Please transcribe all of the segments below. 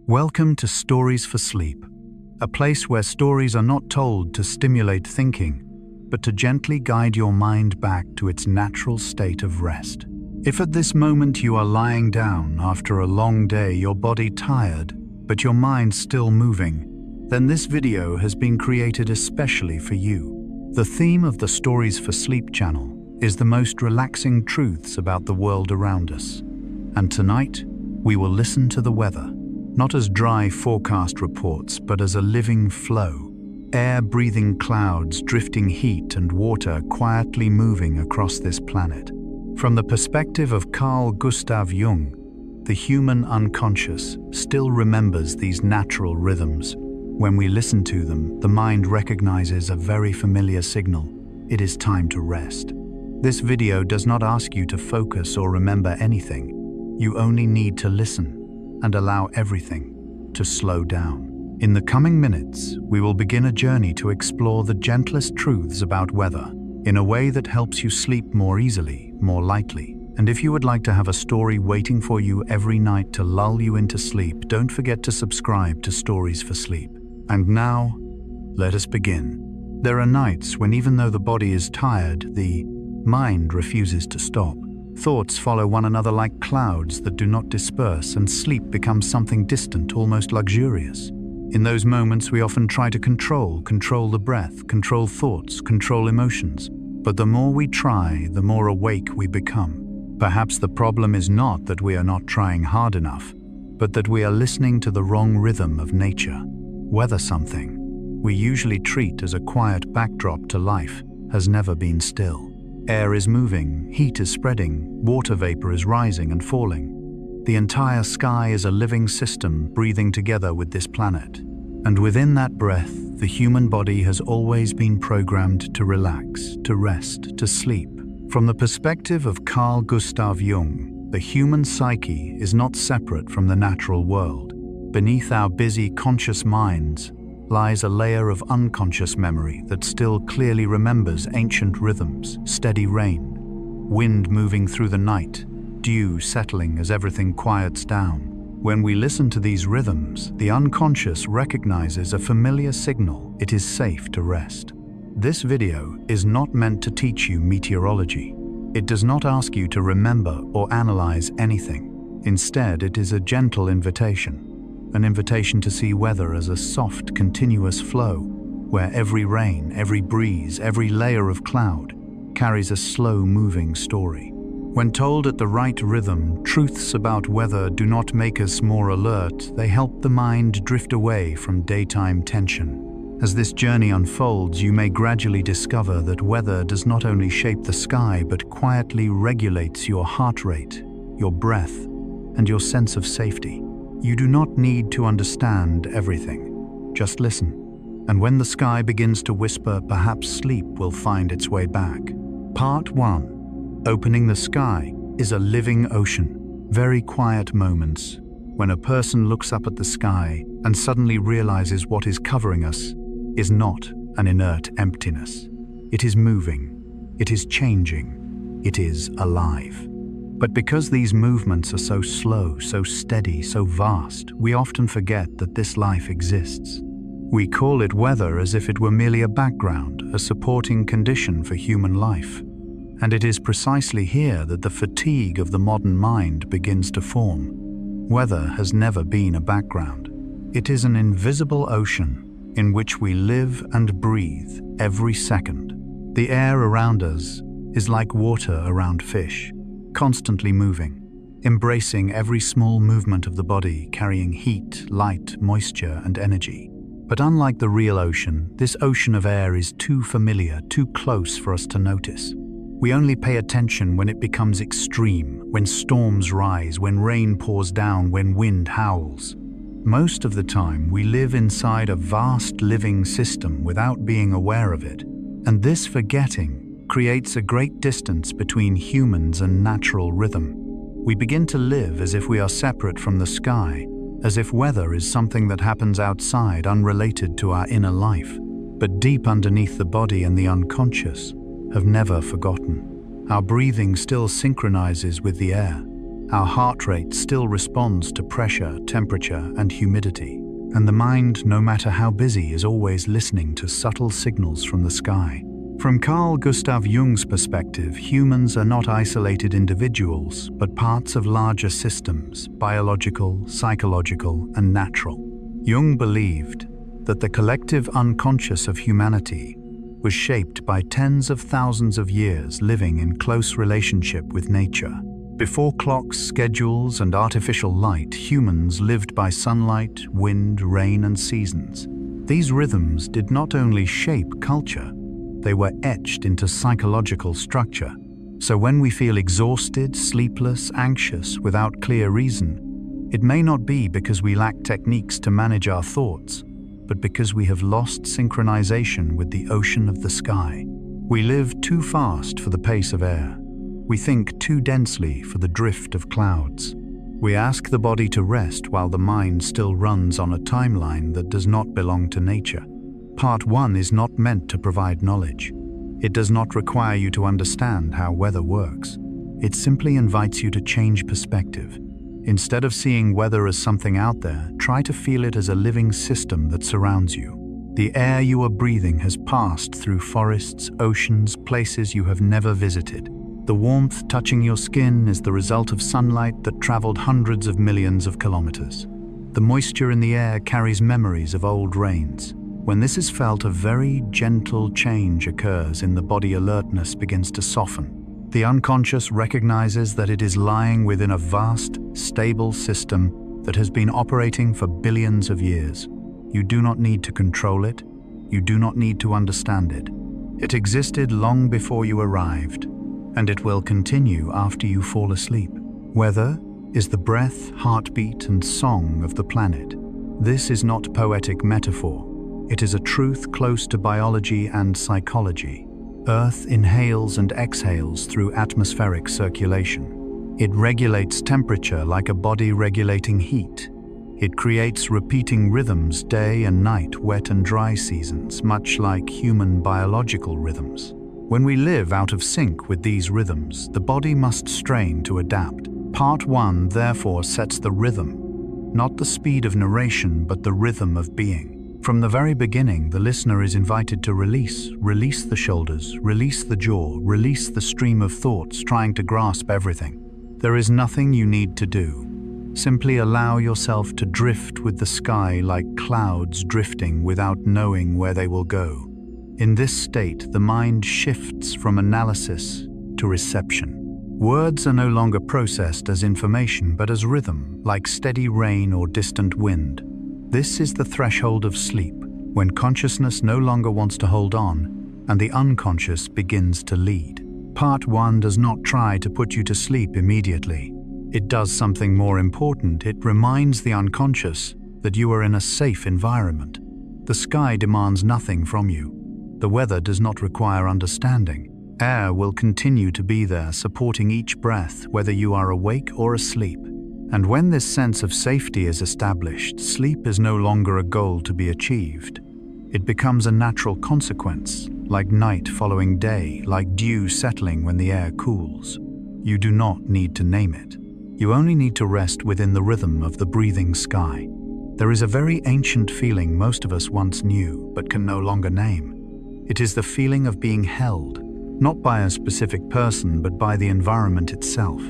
Welcome to Stories for Sleep, a place where stories are not told to stimulate thinking, but to gently guide your mind back to its natural state of rest. If at this moment you are lying down after a long day, your body tired, but your mind still moving, then this video has been created especially for you. The theme of the Stories for Sleep channel is the most relaxing truths about the world around us. And tonight, we will listen to the weather, not as dry forecast reports, but as a living flow. Air-breathing clouds, drifting heat and water quietly moving across this planet. From the perspective of Carl Gustav Jung, the human unconscious still remembers these natural rhythms. When we listen to them, the mind recognizes a very familiar signal. It is time to rest. This video does not ask you to focus or remember anything. You only need to listen and allow everything to slow down. In the coming minutes, we will begin a journey to explore the gentlest truths about weather in a way that helps you sleep more easily, more lightly. And if you would like to have a story waiting for you every night to lull you into sleep, don't forget to subscribe to Stories for Sleep. And now, let us begin. There are nights when even though the body is tired, the mind refuses to stop. Thoughts follow one another like clouds that do not disperse, and sleep becomes something distant, almost luxurious. In those moments, we often try to control the breath, control thoughts, control emotions. But the more we try, the more awake we become. Perhaps the problem is not that we are not trying hard enough, but that we are listening to the wrong rhythm of nature. Weather, something we usually treat as a quiet backdrop to life, has never been still. Air is moving, heat is spreading, water vapor is rising and falling. The entire sky is a living system breathing together with this planet. And within that breath, the human body has always been programmed to relax, to rest, to sleep. From the perspective of Carl Gustav Jung, the human psyche is not separate from the natural world. Beneath our busy, conscious minds lies a layer of unconscious memory that still clearly remembers ancient rhythms: steady rain, wind moving through the night, dew settling as everything quiets down. When we listen to these rhythms, the unconscious recognizes a familiar signal: it is safe to rest. This video is not meant to teach you meteorology. It does not ask you to remember or analyze anything. Instead, it is a gentle invitation. An invitation to see weather as a soft, continuous flow, where every rain, every breeze, every layer of cloud carries a slow-moving story. When told at the right rhythm, truths about weather do not make us more alert, they help the mind drift away from daytime tension. As this journey unfolds, you may gradually discover that weather does not only shape the sky, but quietly regulates your heart rate, your breath, and your sense of safety. You do not need to understand everything. Just listen. And when the sky begins to whisper, perhaps sleep will find its way back. Part 1. Opening the sky is a living ocean. Very quiet moments when a person looks up at the sky and suddenly realizes what is covering us is not an inert emptiness. It is moving. It is changing. It is alive. But because these movements are so slow, so steady, so vast, we often forget that this life exists. We call it weather as if it were merely a background, a supporting condition for human life. And it is precisely here that the fatigue of the modern mind begins to form. Weather has never been a background. It is an invisible ocean in which we live and breathe every second. The air around us is like water around fish, constantly moving, embracing every small movement of the body, carrying heat, light, moisture, and energy. But unlike the real ocean, this ocean of air is too familiar, too close for us to notice. We only pay attention when it becomes extreme, when storms rise, when rain pours down, when wind howls. Most of the time, we live inside a vast living system without being aware of it, and this forgetting creates a great distance between humans and natural rhythm. We begin to live as if we are separate from the sky, as if weather is something that happens outside, unrelated to our inner life. But deep underneath, the body and the unconscious have never forgotten. Our breathing still synchronizes with the air. Our heart rate still responds to pressure, temperature, and humidity. And the mind, no matter how busy, is always listening to subtle signals from the sky. From Carl Gustav Jung's perspective, humans are not isolated individuals, but parts of larger systems, biological, psychological, and natural. Jung believed that the collective unconscious of humanity was shaped by tens of thousands of years living in close relationship with nature. Before clocks, schedules, and artificial light, humans lived by sunlight, wind, rain, and seasons. These rhythms did not only shape culture, they were etched into psychological structure. So when we feel exhausted, sleepless, anxious, without clear reason, it may not be because we lack techniques to manage our thoughts, but because we have lost synchronization with the ocean of the sky. We live too fast for the pace of air. We think too densely for the drift of clouds. We ask the body to rest while the mind still runs on a timeline that does not belong to nature. Part 1 is not meant to provide knowledge. It does not require you to understand how weather works. It simply invites you to change perspective. Instead of seeing weather as something out there, try to feel it as a living system that surrounds you. The air you are breathing has passed through forests, oceans, places you have never visited. The warmth touching your skin is the result of sunlight that traveled hundreds of millions of kilometers. The moisture in the air carries memories of old rains. When this is felt, a very gentle change occurs in the body. Alertness begins to soften. The unconscious recognizes that it is lying within a vast, stable system that has been operating for billions of years. You do not need to control it. You do not need to understand it. It existed long before you arrived, and it will continue after you fall asleep. Weather is the breath, heartbeat, and song of the planet. This is not poetic metaphor. It is a truth close to biology and psychology. Earth inhales and exhales through atmospheric circulation. It regulates temperature like a body regulating heat. It creates repeating rhythms, day and night, wet and dry seasons, much like human biological rhythms. When we live out of sync with these rhythms, the body must strain to adapt. Part 1 therefore sets the rhythm, not the speed of narration, but the rhythm of being. From the very beginning, the listener is invited to release the shoulders, release the jaw, release the stream of thoughts trying to grasp everything. There is nothing you need to do. Simply allow yourself to drift with the sky like clouds drifting without knowing where they will go. In this state, the mind shifts from analysis to reception. Words are no longer processed as information, but as rhythm, like steady rain or distant wind. This is the threshold of sleep, when consciousness no longer wants to hold on, and the unconscious begins to lead. Part 1 does not try to put you to sleep immediately. It does something more important. It reminds the unconscious that you are in a safe environment. The sky demands nothing from you. The weather does not require understanding. Air will continue to be there, supporting each breath, whether you are awake or asleep. And when this sense of safety is established, sleep is no longer a goal to be achieved. It becomes a natural consequence, like night following day, like dew settling when the air cools. You do not need to name it. You only need to rest within the rhythm of the breathing sky. There is a very ancient feeling most of us once knew, but can no longer name. It is the feeling of being held, not by a specific person, but by the environment itself.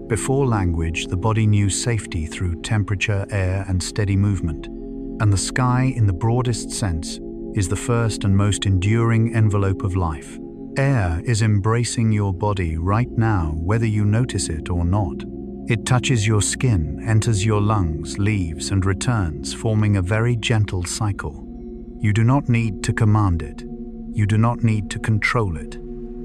Before language, the body knew safety through temperature, air, and steady movement. And the sky, in the broadest sense, is the first and most enduring envelope of life. Air is embracing your body right now, whether you notice it or not. It touches your skin, enters your lungs, leaves, and returns, forming a very gentle cycle. You do not need to command it. You do not need to control it.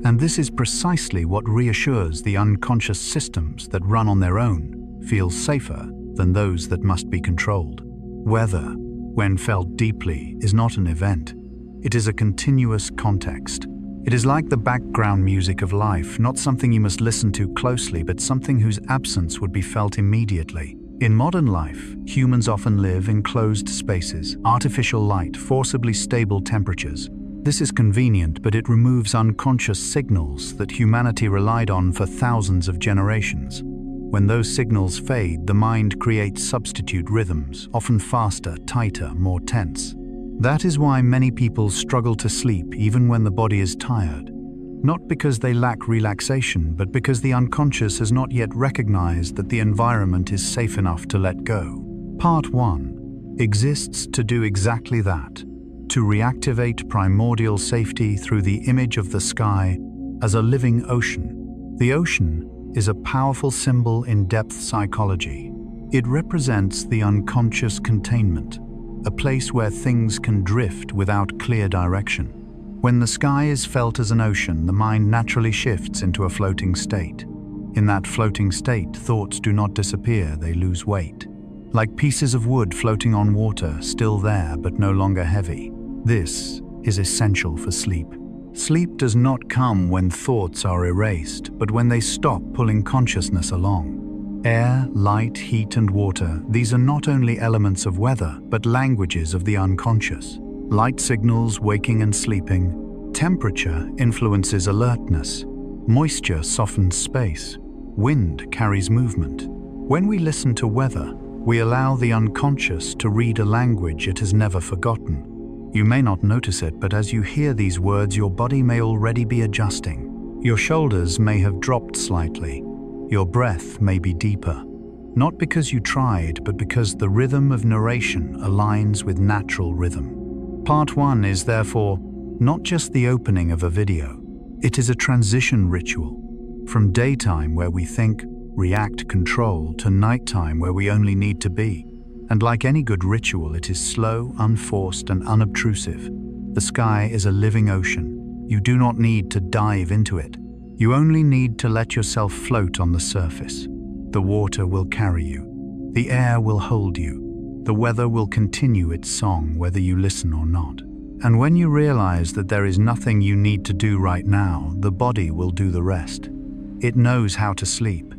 And this is precisely what reassures the unconscious systems that run on their own, feel safer than those that must be controlled. Weather, when felt deeply, is not an event. It is a continuous context. It is like the background music of life, not something you must listen to closely, but something whose absence would be felt immediately. In modern life, humans often live in closed spaces, artificial light, forcibly stable temperatures. This is convenient, but it removes unconscious signals that humanity relied on for thousands of generations. When those signals fade, the mind creates substitute rhythms, often faster, tighter, more tense. That is why many people struggle to sleep even when the body is tired. Not because they lack relaxation, but because the unconscious has not yet recognized that the environment is safe enough to let go. Part 1 exists to do exactly that, to reactivate primordial safety through the image of the sky as a living ocean. The ocean is a powerful symbol in depth psychology. It represents the unconscious containment, a place where things can drift without clear direction. When the sky is felt as an ocean, the mind naturally shifts into a floating state. In that floating state, thoughts do not disappear, they lose weight. Like pieces of wood floating on water, still there but no longer heavy. This is essential for sleep. Sleep does not come when thoughts are erased, but when they stop pulling consciousness along. Air, light, heat, and water, these are not only elements of weather, but languages of the unconscious. Light signals waking and sleeping. Temperature influences alertness. Moisture softens space. Wind carries movement. When we listen to weather, we allow the unconscious to read a language it has never forgotten. You may not notice it, but as you hear these words, your body may already be adjusting. Your shoulders may have dropped slightly. Your breath may be deeper. Not because you tried, but because the rhythm of narration aligns with natural rhythm. Part 1 is therefore not just the opening of a video. It is a transition ritual. From daytime where we think, react, control, to nighttime where we only need to be. And like any good ritual, it is slow, unforced, and unobtrusive. The sky is a living ocean. You do not need to dive into it. You only need to let yourself float on the surface. The water will carry you. The air will hold you. The weather will continue its song whether you listen or not. And when you realize that there is nothing you need to do right now, the body will do the rest. It knows how to sleep.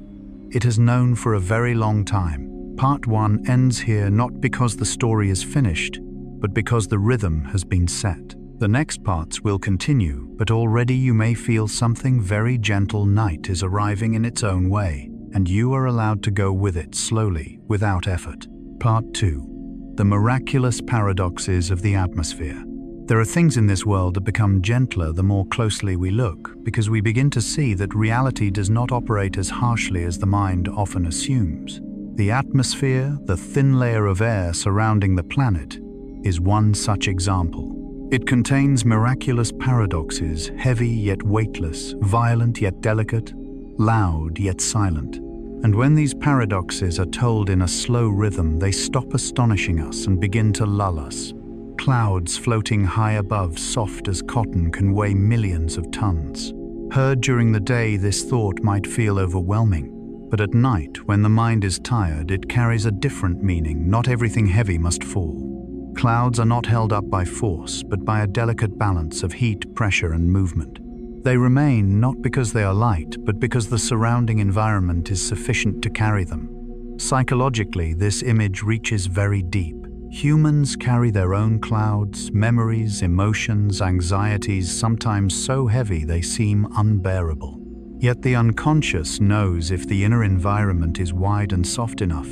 It has known for a very long time. Part 1 ends here not because the story is finished, but because the rhythm has been set. The next parts will continue, but already you may feel something very gentle. Night is arriving in its own way, and you are allowed to go with it slowly, without effort. Part 2. The miraculous paradoxes of the atmosphere. There are things in this world that become gentler the more closely we look, because we begin to see that reality does not operate as harshly as the mind often assumes. The atmosphere, the thin layer of air surrounding the planet, is one such example. It contains miraculous paradoxes, heavy yet weightless, violent yet delicate, loud yet silent. And when these paradoxes are told in a slow rhythm, they stop astonishing us and begin to lull us. Clouds floating high above, soft as cotton, can weigh millions of tons. Heard during the day, this thought might feel overwhelming. But at night, when the mind is tired, it carries a different meaning. Not everything heavy must fall. Clouds are not held up by force, but by a delicate balance of heat, pressure, and movement. They remain not because they are light, but because the surrounding environment is sufficient to carry them. Psychologically, this image reaches very deep. Humans carry their own clouds, memories, emotions, anxieties, sometimes so heavy they seem unbearable. Yet the unconscious knows if the inner environment is wide and soft enough,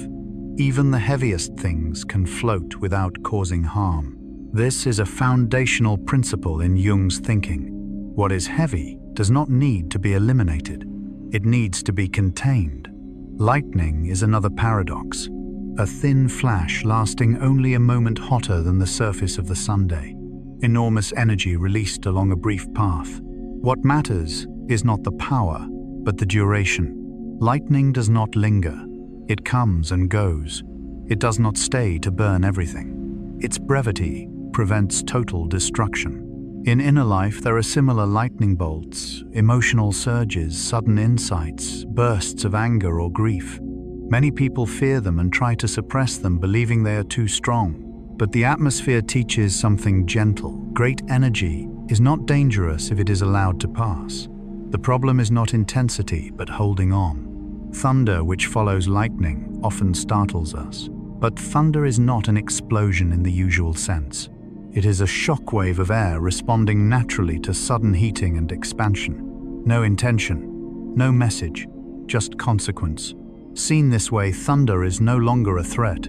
even the heaviest things can float without causing harm. This is a foundational principle in Jung's thinking. What is heavy does not need to be eliminated. It needs to be contained. Lightning is another paradox. A thin flash lasting only a moment hotter than the surface of the Sunday. Enormous energy released along a brief path. What matters is not the power, but the duration. Lightning does not linger. It comes and goes. It does not stay to burn everything. Its brevity prevents total destruction. In inner life, there are similar lightning bolts, emotional surges, sudden insights, bursts of anger or grief. Many people fear them and try to suppress them, believing they are too strong. But the atmosphere teaches something gentle. Great energy is not dangerous if it is allowed to pass. The problem is not intensity, but holding on. Thunder, which follows lightning, often startles us. But thunder is not an explosion in the usual sense. It is a shockwave of air responding naturally to sudden heating and expansion. No intention, no message, just consequence. Seen this way, thunder is no longer a threat.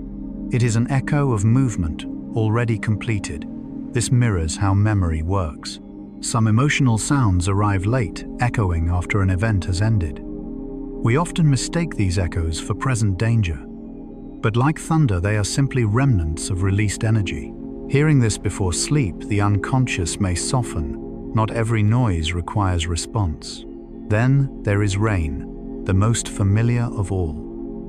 It is an echo of movement already completed. This mirrors how memory works. Some emotional sounds arrive late, echoing after an event has ended. We often mistake these echoes for present danger. But like thunder, they are simply remnants of released energy. Hearing this before sleep, the unconscious may soften. Not every noise requires response. Then there is rain, the most familiar of all.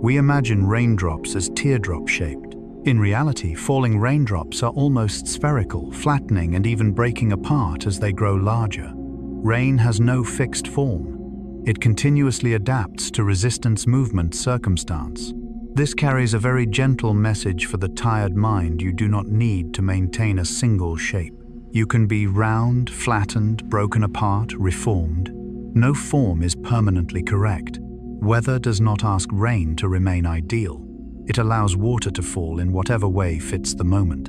We imagine raindrops as teardrop-shaped. In reality, falling raindrops are almost spherical, flattening and even breaking apart as they grow larger. Rain has no fixed form. It continuously adapts to resistance, movement, circumstance. This carries a very gentle message for the tired mind. You do not need to maintain a single shape. You can be round, flattened, broken apart, reformed. No form is permanently correct. Weather does not ask rain to remain ideal. It allows water to fall in whatever way fits the moment.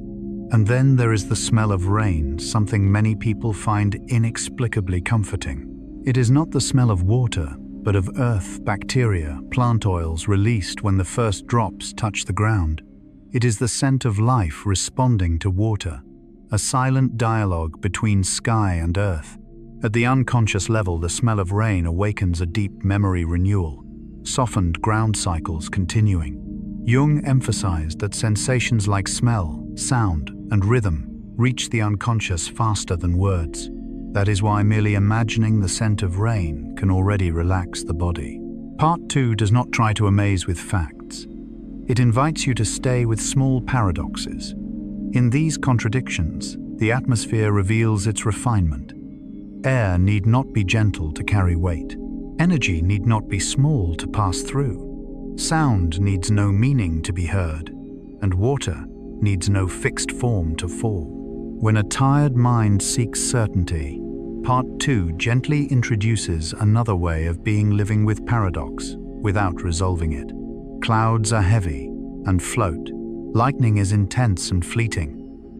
And then there is the smell of rain, something many people find inexplicably comforting. It is not the smell of water, but of earth, bacteria, plant oils released when the first drops touch the ground. It is the scent of life responding to water, a silent dialogue between sky and earth. At the unconscious level, the smell of rain awakens a deep memory renewal, softened ground cycles continuing. Jung emphasized that sensations like smell, sound, and rhythm reach the unconscious faster than words. That is why merely imagining the scent of rain can already relax the body. Part 2 does not try to amaze with facts. It invites you to stay with small paradoxes. In these contradictions, the atmosphere reveals its refinement. Air need not be gentle to carry weight. Energy need not be small to pass through. Sound needs no meaning to be heard, and water needs no fixed form to fall. When a tired mind seeks certainty, Part 2 gently introduces another way of being, living with paradox without resolving it. Clouds are heavy and float. Lightning is intense and fleeting.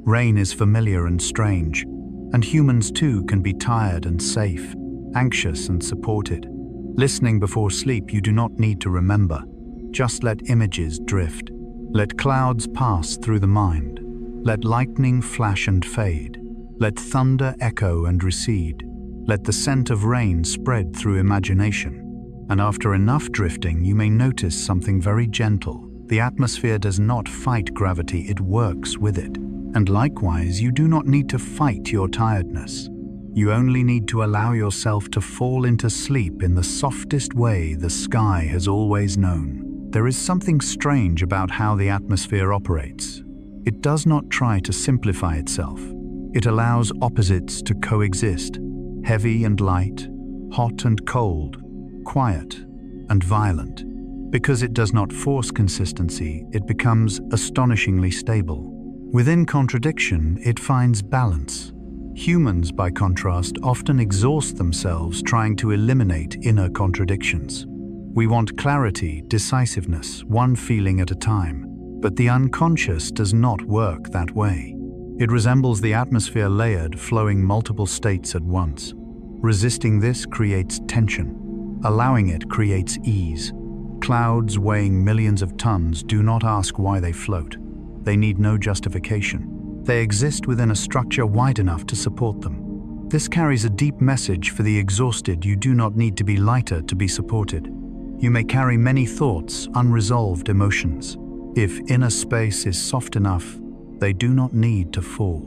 Rain is familiar and strange. And humans too can be tired and safe, anxious and supported. Listening before sleep, you do not need to remember. Just let images drift. Let clouds pass through the mind. Let lightning flash and fade. Let thunder echo and recede. Let the scent of rain spread through imagination. And after enough drifting, you may notice something very gentle. The atmosphere does not fight gravity, it works with it. And likewise, you do not need to fight your tiredness. You only need to allow yourself to fall into sleep in the softest way the sky has always known. There is something strange about how the atmosphere operates. It does not try to simplify itself. It allows opposites to coexist, heavy and light, hot and cold, quiet and violent. Because it does not force consistency, it becomes astonishingly stable. Within contradiction, it finds balance. Humans, by contrast, often exhaust themselves trying to eliminate inner contradictions. We want clarity, decisiveness, one feeling at a time. But the unconscious does not work that way. It resembles the atmosphere layered, flowing multiple states at once. Resisting this creates tension. Allowing it creates ease. Clouds weighing millions of tons do not ask why they float. They need no justification. They exist within a structure wide enough to support them. This carries a deep message for the exhausted. You do not need to be lighter to be supported. You may carry many thoughts, unresolved emotions. If inner space is soft enough, they do not need to fall.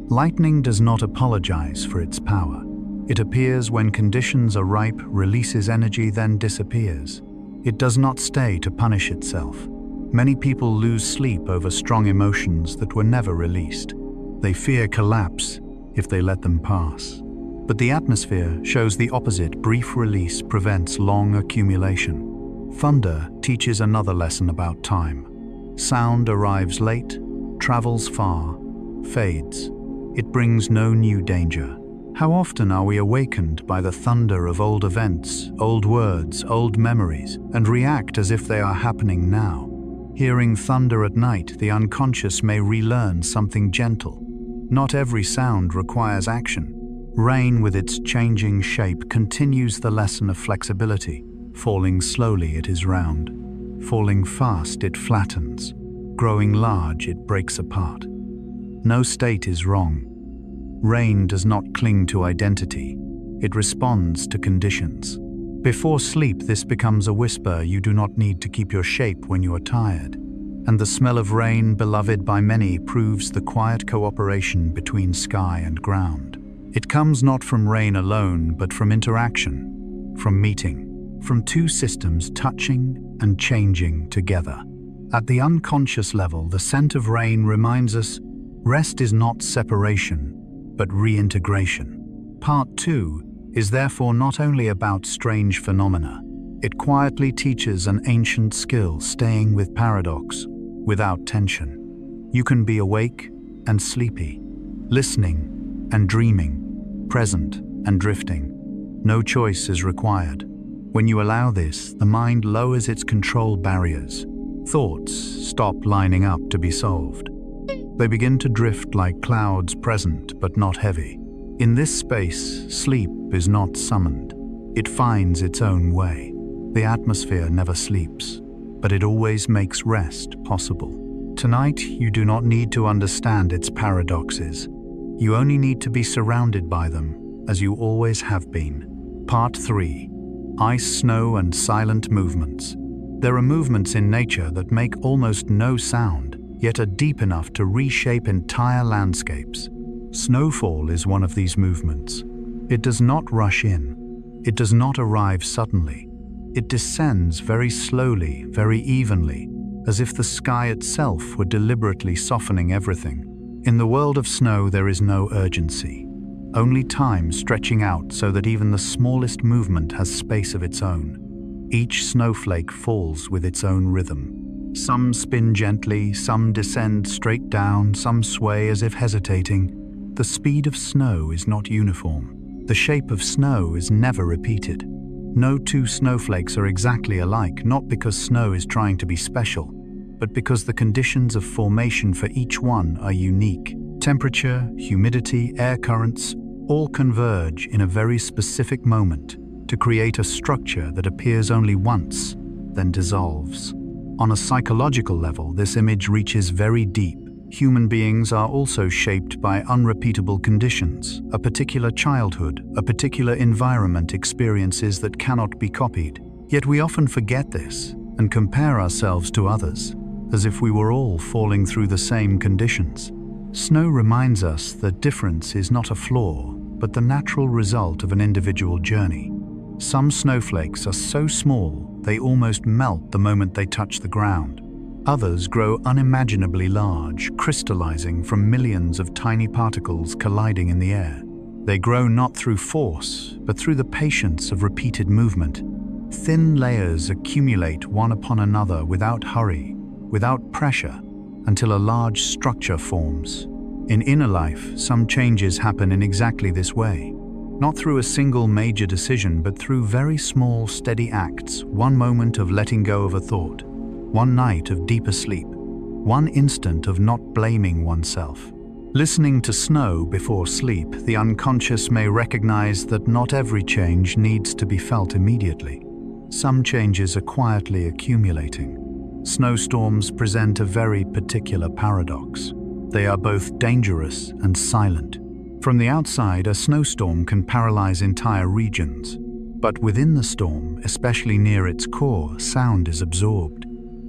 Lightning does not apologize for its power. It appears when conditions are ripe, releases energy, then disappears. It does not stay to punish itself. Many people lose sleep over strong emotions that were never released. They fear collapse if they let them pass. But the atmosphere shows the opposite. Brief release prevents long accumulation. Thunder teaches another lesson about time. Sound arrives late, travels far, fades. It brings no new danger. How often are we awakened by the thunder of old events, old words, old memories, and react as if they are happening now? Hearing thunder at night, the unconscious may relearn something gentle. Not every sound requires action. Rain, with its changing shape, continues the lesson of flexibility. Falling slowly, it is round. Falling fast, it flattens. Growing large, it breaks apart. No state is wrong. Rain does not cling to identity. It responds to conditions. Before sleep, this becomes a whisper you do not need to keep your shape when you are tired. And the smell of rain, beloved by many, proves the quiet cooperation between sky and ground. It comes not from rain alone, but from interaction, from meeting, from two systems touching and changing together. At the unconscious level, the scent of rain reminds us rest is not separation, but reintegration. Part 2 is therefore not only about strange phenomena. It quietly teaches an ancient skill, staying with paradox, without tension. You can be awake and sleepy, listening and dreaming, present and drifting. No choice is required. When you allow this, the mind lowers its control barriers. Thoughts stop lining up to be solved. They begin to drift like clouds, present but not heavy. In this space, sleep is not summoned. It finds its own way. The atmosphere never sleeps, but it always makes rest possible. Tonight, you do not need to understand its paradoxes. You only need to be surrounded by them, as you always have been. Part 3. Ice, snow, and silent movements. There are movements in nature that make almost no sound, yet are deep enough to reshape entire landscapes. Snowfall is one of these movements. It does not rush in. It does not arrive suddenly. It descends very slowly, very evenly, as if the sky itself were deliberately softening everything. In the world of snow, there is no urgency, only time stretching out so that even the smallest movement has space of its own. Each snowflake falls with its own rhythm. Some spin gently, some descend straight down, some sway as if hesitating. The speed of snow is not uniform. The shape of snow is never repeated. No two snowflakes are exactly alike, not because snow is trying to be special, but because the conditions of formation for each one are unique. Temperature, humidity, air currents, all converge in a very specific moment to create a structure that appears only once, then dissolves. On a psychological level, this image reaches very deep. Human beings are also shaped by unrepeatable conditions, a particular childhood, a particular environment, experiences that cannot be copied. Yet we often forget this and compare ourselves to others, as if we were all falling through the same conditions. Snow reminds us that difference is not a flaw, but the natural result of an individual journey. Some snowflakes are so small they almost melt the moment they touch the ground. Others grow unimaginably large, crystallizing from millions of tiny particles colliding in the air. They grow not through force, but through the patience of repeated movement. Thin layers accumulate one upon another without hurry, without pressure, until a large structure forms. In inner life, some changes happen in exactly this way. Not through a single major decision, but through very small, steady acts. One moment of letting go of a thought, one night of deeper sleep, one instant of not blaming oneself. Listening to snow before sleep, the unconscious may recognize that not every change needs to be felt immediately. Some changes are quietly accumulating. Snowstorms present a very particular paradox. They are both dangerous and silent. From the outside, a snowstorm can paralyze entire regions. But within the storm, especially near its core, sound is absorbed.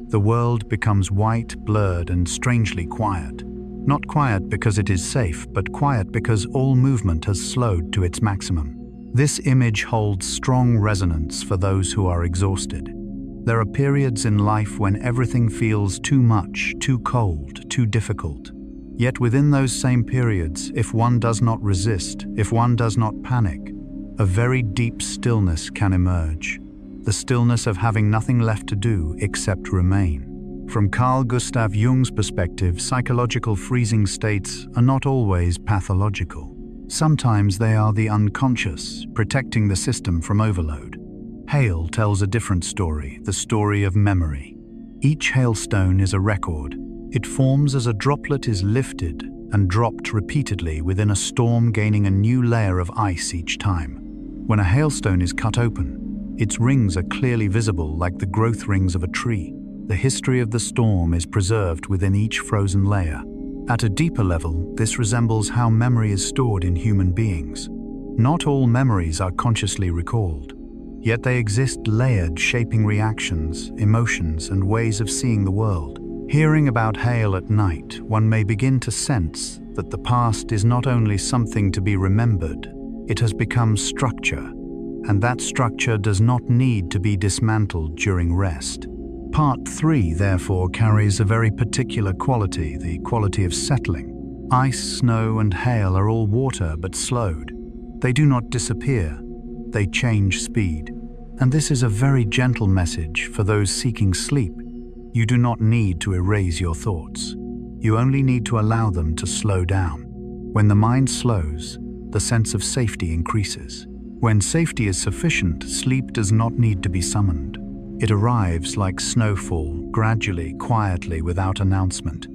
The world becomes white, blurred, and strangely quiet. Not quiet because it is safe, but quiet because all movement has slowed to its maximum. This image holds strong resonance for those who are exhausted. There are periods in life when everything feels too much, too cold, too difficult. Yet within those same periods, if one does not resist, if one does not panic, a very deep stillness can emerge. The stillness of having nothing left to do except remain. From Carl Gustav Jung's perspective, psychological freezing states are not always pathological. Sometimes they are the unconscious, protecting the system from overload. Hail tells a different story, the story of memory. Each hailstone is a record. It forms as a droplet is lifted and dropped repeatedly within a storm, gaining a new layer of ice each time. When a hailstone is cut open, its rings are clearly visible like the growth rings of a tree. The history of the storm is preserved within each frozen layer. At a deeper level, this resembles how memory is stored in human beings. Not all memories are consciously recalled, yet they exist layered, shaping reactions, emotions, and ways of seeing the world. Hearing about hail at night, one may begin to sense that the past is not only something to be remembered, it has become structure, and that structure does not need to be dismantled during rest. Part 3, therefore, carries a very particular quality, the quality of settling. Ice, snow, and hail are all water but slowed. They do not disappear, they change speed. And this is a very gentle message for those seeking sleep. You do not need to erase your thoughts. You only need to allow them to slow down. When the mind slows, the sense of safety increases. When safety is sufficient, sleep does not need to be summoned. It arrives like snowfall, gradually, quietly, without announcement.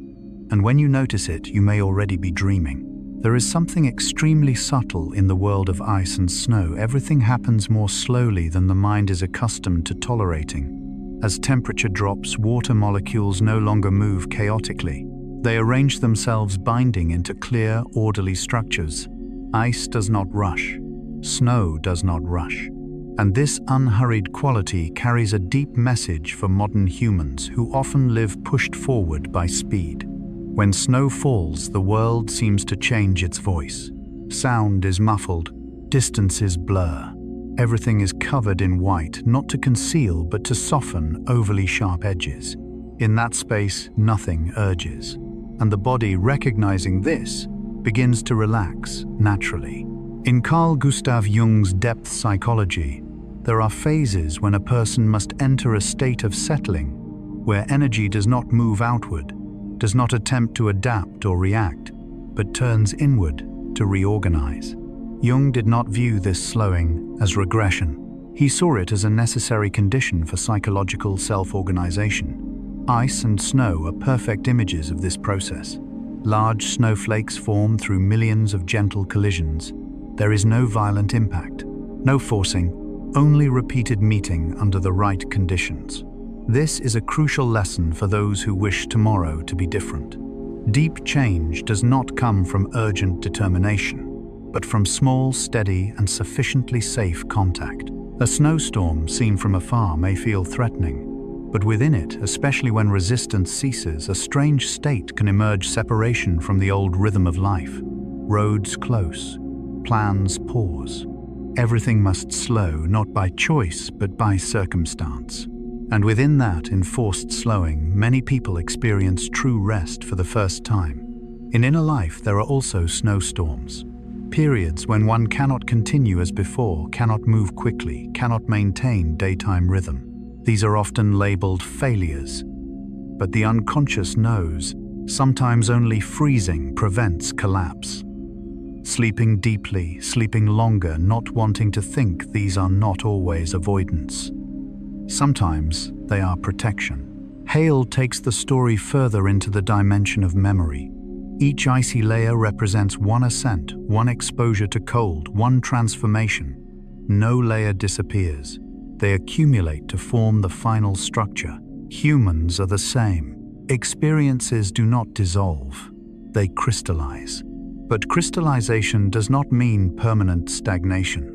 And when you notice it, you may already be dreaming. There is something extremely subtle in the world of ice and snow. Everything happens more slowly than the mind is accustomed to tolerating. As temperature drops, water molecules no longer move chaotically. They arrange themselves, binding into clear, orderly structures. Ice does not rush. Snow does not rush. And this unhurried quality carries a deep message for modern humans who often live pushed forward by speed. When snow falls, the world seems to change its voice. Sound is muffled, distances blur. Everything is covered in white, not to conceal but to soften overly sharp edges. In that space, nothing urges. And the body, recognizing this, begins to relax naturally. In Carl Gustav Jung's depth psychology, there are phases when a person must enter a state of settling, where energy does not move outward, does not attempt to adapt or react, but turns inward to reorganize. Jung did not view this slowing as regression. He saw it as a necessary condition for psychological self-organization. Ice and snow are perfect images of this process. Large snowflakes form through millions of gentle collisions. There is no violent impact, no forcing, only repeated meeting under the right conditions. This is a crucial lesson for those who wish tomorrow to be different. Deep change does not come from urgent determination, but from small, steady, and sufficiently safe contact. A snowstorm seen from afar may feel threatening, but within it, especially when resistance ceases, a strange state can emerge: separation from the old rhythm of life. Roads close, plans pause. Everything must slow, not by choice, but by circumstance. And within that enforced slowing, many people experience true rest for the first time. In inner life, there are also snowstorms. Periods when one cannot continue as before, cannot move quickly, cannot maintain daytime rhythm. These are often labeled failures. But the unconscious knows, sometimes only freezing prevents collapse. Sleeping deeply, sleeping longer, not wanting to think, these are not always avoidance. Sometimes they are protection. Hail takes the story further into the dimension of memory. Each icy layer represents one ascent, one exposure to cold, one transformation. No layer disappears. They accumulate to form the final structure. Humans are the same. Experiences do not dissolve. They crystallize. But crystallization does not mean permanent stagnation.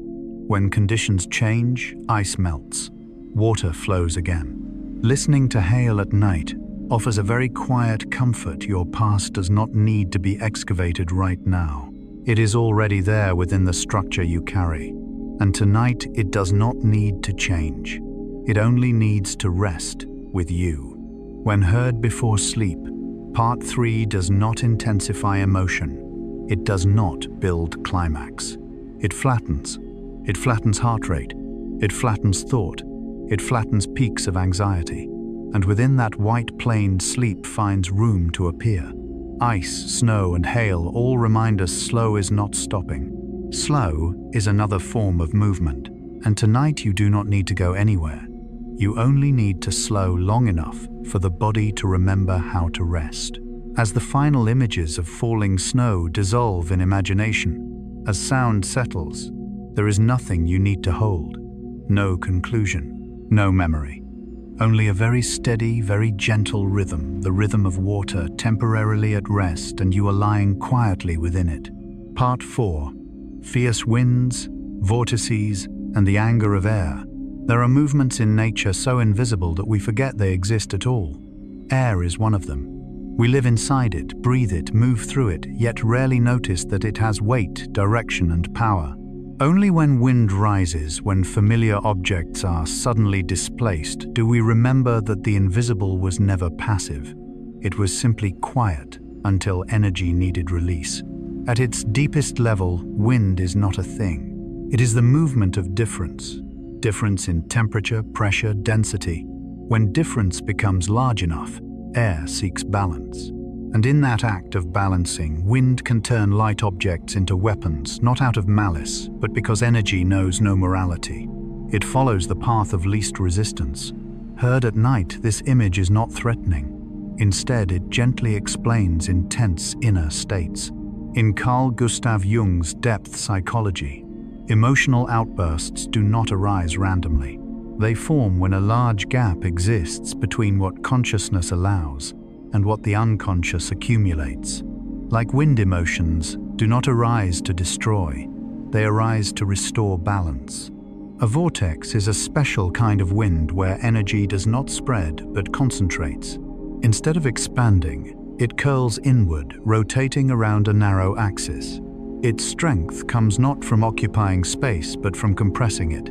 When conditions change, ice melts. Water flows again. Listening to hail at night offers a very quiet comfort. Your past does not need to be excavated right now. It is already there within the structure you carry. And tonight, it does not need to change. It only needs to rest with you. When heard before sleep, Part 3 does not intensify emotion. It does not build climax. It flattens. It flattens heart rate. It flattens thought. It flattens peaks of anxiety. And within that white plain, sleep finds room to appear. Ice, snow, and hail all remind us slow is not stopping. Slow is another form of movement. And tonight you do not need to go anywhere. You only need to slow long enough for the body to remember how to rest. As the final images of falling snow dissolve in imagination, as sound settles, there is nothing you need to hold. No conclusion, no memory. Only a very steady, very gentle rhythm, the rhythm of water temporarily at rest, and you are lying quietly within it. Part 4. Fierce winds, vortices, and the anger of air. There are movements in nature so invisible that we forget they exist at all. Air is one of them. We live inside it, breathe it, move through it, yet rarely notice that it has weight, direction, and power. Only when wind rises, when familiar objects are suddenly displaced, do we remember that the invisible was never passive. It was simply quiet until energy needed release. At its deepest level, wind is not a thing. It is the movement of difference. Difference in temperature, pressure, density. When difference becomes large enough, air seeks balance. And in that act of balancing, wind can turn light objects into weapons, not out of malice, but because energy knows no morality. It follows the path of least resistance. Heard at night, this image is not threatening. Instead, it gently explains intense inner states. In Carl Gustav Jung's depth psychology, emotional outbursts do not arise randomly. They form when a large gap exists between what consciousness allows and what the unconscious accumulates. Like wind, emotions do not arise to destroy, they arise to restore balance. A vortex is a special kind of wind where energy does not spread but concentrates. Instead of expanding, it curls inward, rotating around a narrow axis. Its strength comes not from occupying space but from compressing it.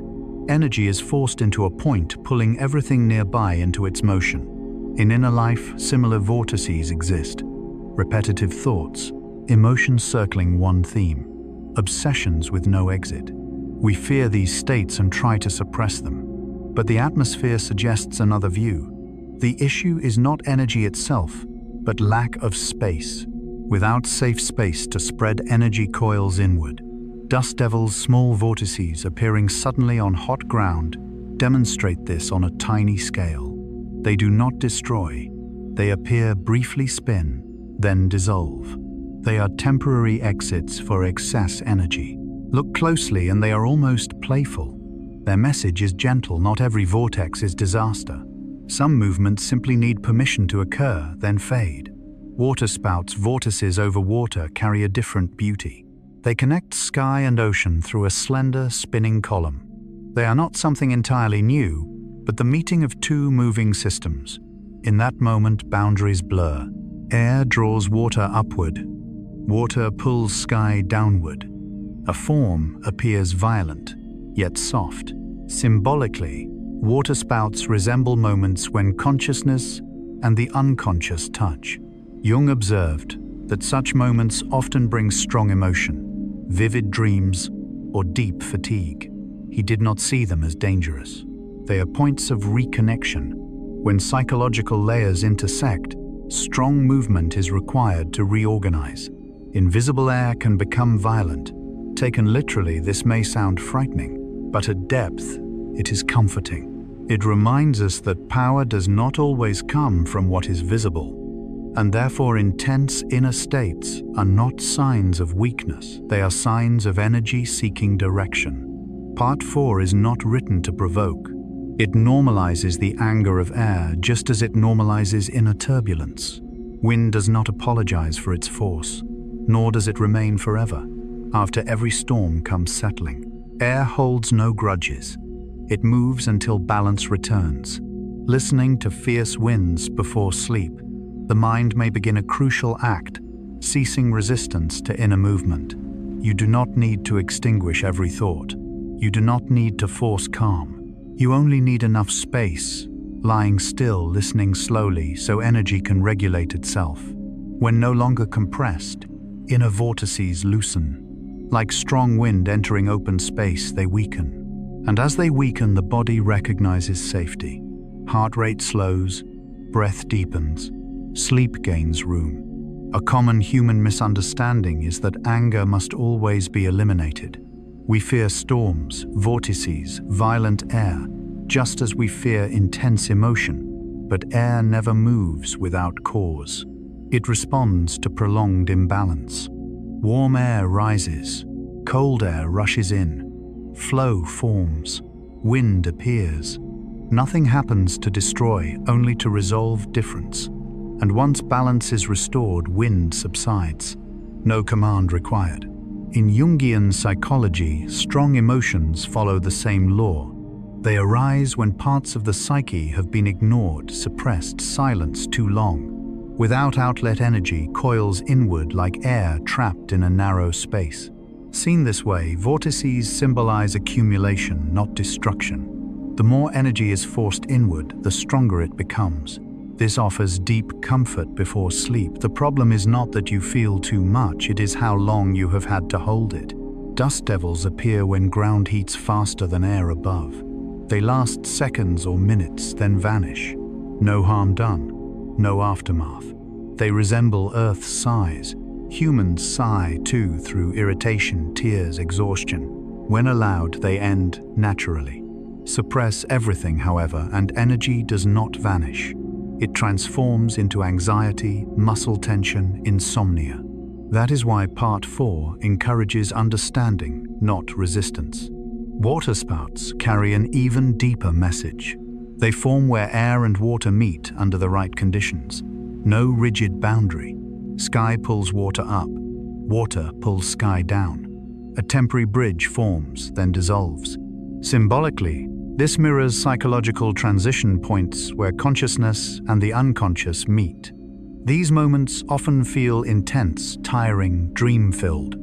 Energy is forced into a point, pulling everything nearby into its motion. In inner life, similar vortices exist. Repetitive thoughts, emotions circling one theme, obsessions with no exit. We fear these states and try to suppress them. But the atmosphere suggests another view. The issue is not energy itself, but lack of space. Without safe space to spread, energy coils inward. Dust devils, small vortices appearing suddenly on hot ground, demonstrate this on a tiny scale. They do not destroy. They appear, briefly spin, then dissolve. They are temporary exits for excess energy. Look closely and they are almost playful. Their message is gentle. Not every vortex is disaster. Some movements simply need permission to occur, then fade. Waterspouts, vortices over water, carry a different beauty. They connect sky and ocean through a slender, spinning column. They are not something entirely new, but the meeting of two moving systems. In that moment, boundaries blur. Air draws water upward. Water pulls sky downward. A form appears violent, yet soft. Symbolically, waterspouts resemble moments when consciousness and the unconscious touch. Jung observed that such moments often bring strong emotion, vivid dreams, or deep fatigue. He did not see them as dangerous. They are points of reconnection. When psychological layers intersect, strong movement is required to reorganize. Invisible air can become violent. Taken literally, this may sound frightening, but at depth, it is comforting. It reminds us that power does not always come from what is visible, and therefore intense inner states are not signs of weakness. They are signs of energy seeking direction. Part 4 is not written to provoke. It normalizes the anger of air just as it normalizes inner turbulence. Wind does not apologize for its force, nor does it remain forever. After every storm comes settling. Air holds no grudges. It moves until balance returns. Listening to fierce winds before sleep, the mind may begin a crucial act, ceasing resistance to inner movement. You do not need to extinguish every thought. You do not need to force calm. You only need enough space, lying still, listening slowly so energy can regulate itself. When no longer compressed, inner vortices loosen. Like strong wind entering open space, they weaken. And as they weaken, the body recognizes safety. Heart rate slows, breath deepens, sleep gains room. A common human misunderstanding is that anger must always be eliminated. We fear storms, vortices, violent air, just as we fear intense emotion. But air never moves without cause. It responds to prolonged imbalance. Warm air rises, cold air rushes in, flow forms, wind appears. Nothing happens to destroy, only to resolve difference. And once balance is restored, wind subsides. No command required. In Jungian psychology, strong emotions follow the same law. They arise when parts of the psyche have been ignored, suppressed, silenced too long. Without outlet, energy coils inward like air trapped in a narrow space. Seen this way, vortices symbolize accumulation, not destruction. The more energy is forced inward, the stronger it becomes. This offers deep comfort before sleep. The problem is not that you feel too much, it is how long you have had to hold it. Dust devils appear when ground heats faster than air above. They last seconds or minutes, then vanish. No harm done, no aftermath. They resemble Earth's sighs. Humans sigh too, through irritation, tears, exhaustion. When allowed, they end naturally. Suppress everything, however, and energy does not vanish. It transforms into anxiety, muscle tension, insomnia. That is why Part 4 encourages understanding, not resistance. Waterspouts carry an even deeper message. They form where air and water meet under the right conditions. No rigid boundary. Sky pulls water up. Water pulls sky down. A temporary bridge forms, then dissolves. Symbolically, this mirrors psychological transition points where consciousness and the unconscious meet. These moments often feel intense, tiring, dream-filled.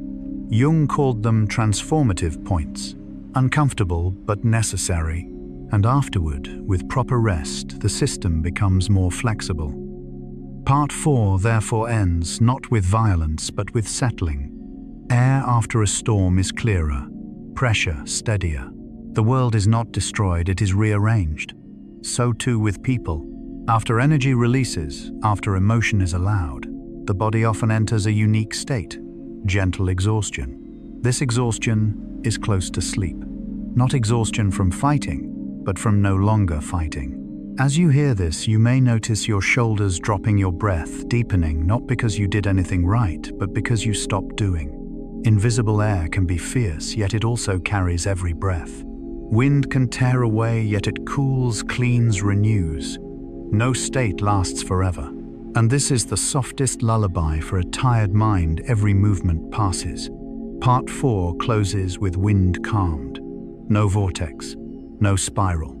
Jung called them transformative points. Uncomfortable but necessary, and afterward, with proper rest, the system becomes more flexible. Part 4 therefore ends not with violence but with settling. Air after a storm is clearer, pressure steadier. The world is not destroyed, it is rearranged. So too with people. After energy releases, after emotion is allowed, the body often enters a unique state, gentle exhaustion. This exhaustion is close to sleep. Not exhaustion from fighting, but from no longer fighting. As you hear this, you may notice your shoulders dropping, your breath deepening, not because you did anything right, but because you stopped doing. Invisible air can be fierce, yet it also carries every breath. Wind can tear away, yet it cools, cleans, renews. No state lasts forever. And this is the softest lullaby for a tired mind. Every movement passes. Part 4 closes with wind calmed. No vortex, no spiral.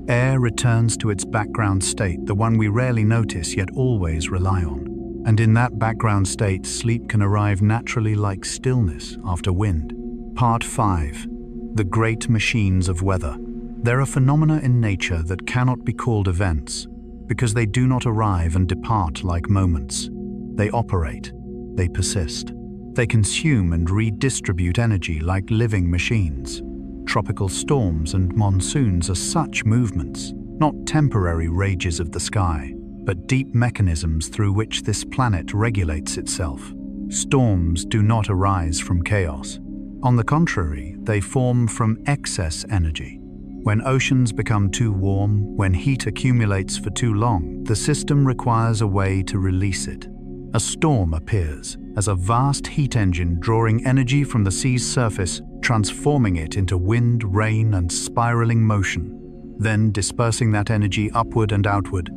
Air returns to its background state, the one we rarely notice yet always rely on. And in that background state, sleep can arrive naturally like stillness after wind. Part 5. The great machines of weather. There are phenomena in nature that cannot be called events, because they do not arrive and depart like moments. They operate, they persist. They consume and redistribute energy like living machines. Tropical storms and monsoons are such movements, not temporary rages of the sky, but deep mechanisms through which this planet regulates itself. Storms do not arise from chaos. On the contrary, they form from excess energy. When oceans become too warm, when heat accumulates for too long, the system requires a way to release it. A storm appears as a vast heat engine drawing energy from the sea's surface, transforming it into wind, rain, and spiraling motion, then dispersing that energy upward and outward.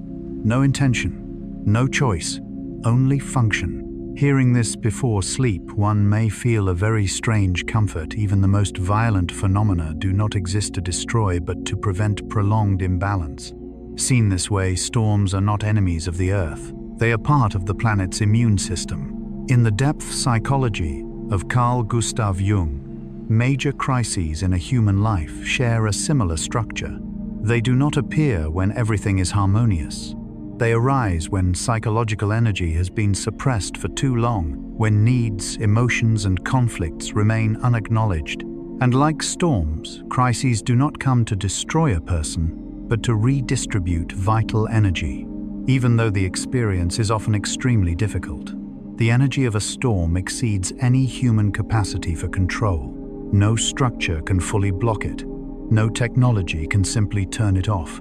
No intention, no choice, only function. Hearing this before sleep, one may feel a very strange comfort. Even the most violent phenomena do not exist to destroy, but to prevent prolonged imbalance. Seen this way, storms are not enemies of the Earth. They are part of the planet's immune system. In the depth psychology of Carl Gustav Jung, major crises in a human life share a similar structure. They do not appear when everything is harmonious. They arise when psychological energy has been suppressed for too long, when needs, emotions, and conflicts remain unacknowledged. And like storms, crises do not come to destroy a person, but to redistribute vital energy. Even though the experience is often extremely difficult, the energy of a storm exceeds any human capacity for control. No structure can fully block it. No technology can simply turn it off.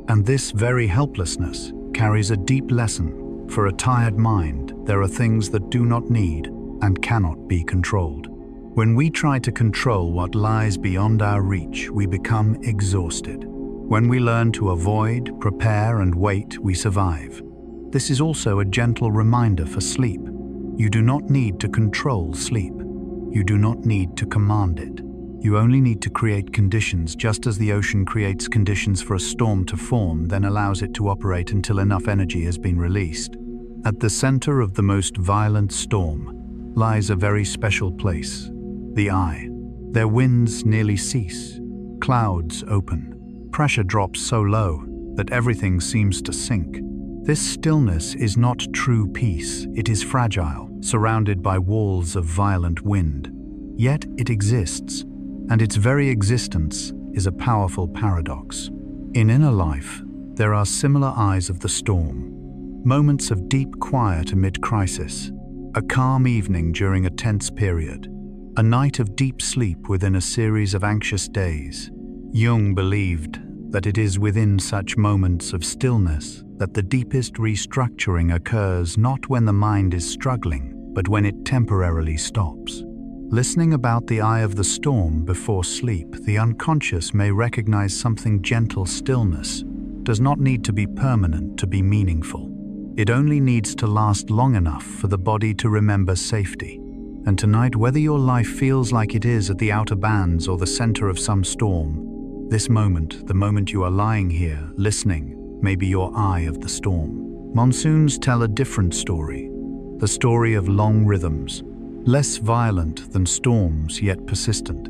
And this very helplessness carries a deep lesson. For a tired mind, there are things that do not need and cannot be controlled. When we try to control what lies beyond our reach, we become exhausted. When we learn to avoid, prepare, and wait, we survive. This is also a gentle reminder for sleep. You do not need to control sleep. You do not need to command it. You only need to create conditions, just as the ocean creates conditions for a storm to form, then allows it to operate until enough energy has been released. At the center of the most violent storm lies a very special place, the eye. Their winds nearly cease. Clouds open. Pressure drops so low that everything seems to sink. This stillness is not true peace. It is fragile, surrounded by walls of violent wind. Yet it exists, and its very existence is a powerful paradox. In inner life, there are similar eyes of the storm. Moments of deep quiet amid crisis. A calm evening during a tense period. A night of deep sleep within a series of anxious days. Jung believed that it is within such moments of stillness that the deepest restructuring occurs, not when the mind is struggling, but when it temporarily stops. Listening about the eye of the storm before sleep, the unconscious may recognize something gentle. Stillness does not need to be permanent to be meaningful. It only needs to last long enough for the body to remember safety. And tonight, whether your life feels like it is at the outer bands or the center of some storm, this moment, the moment you are lying here, listening, may be your eye of the storm. Monsoons tell a different story. The story of long rhythms, less violent than storms, yet persistent.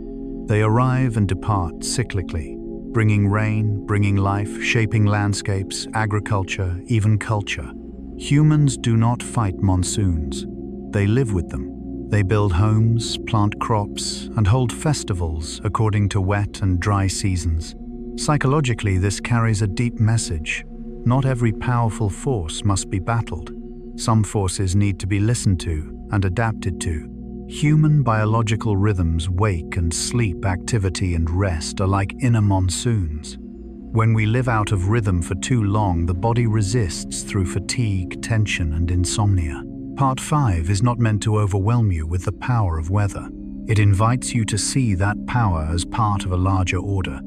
They arrive and depart cyclically, bringing rain, bringing life, shaping landscapes, agriculture, even culture. Humans do not fight monsoons. They live with them. They build homes, plant crops, and hold festivals according to wet and dry seasons. Psychologically, this carries a deep message. Not every powerful force must be battled. Some forces need to be listened to and adapted to. Human biological rhythms, wake and sleep, activity and rest, are like inner monsoons. When we live out of rhythm for too long, the body resists through fatigue, tension, and insomnia. Part 5 is not meant to overwhelm you with the power of weather. It invites you to see that power as part of a larger order,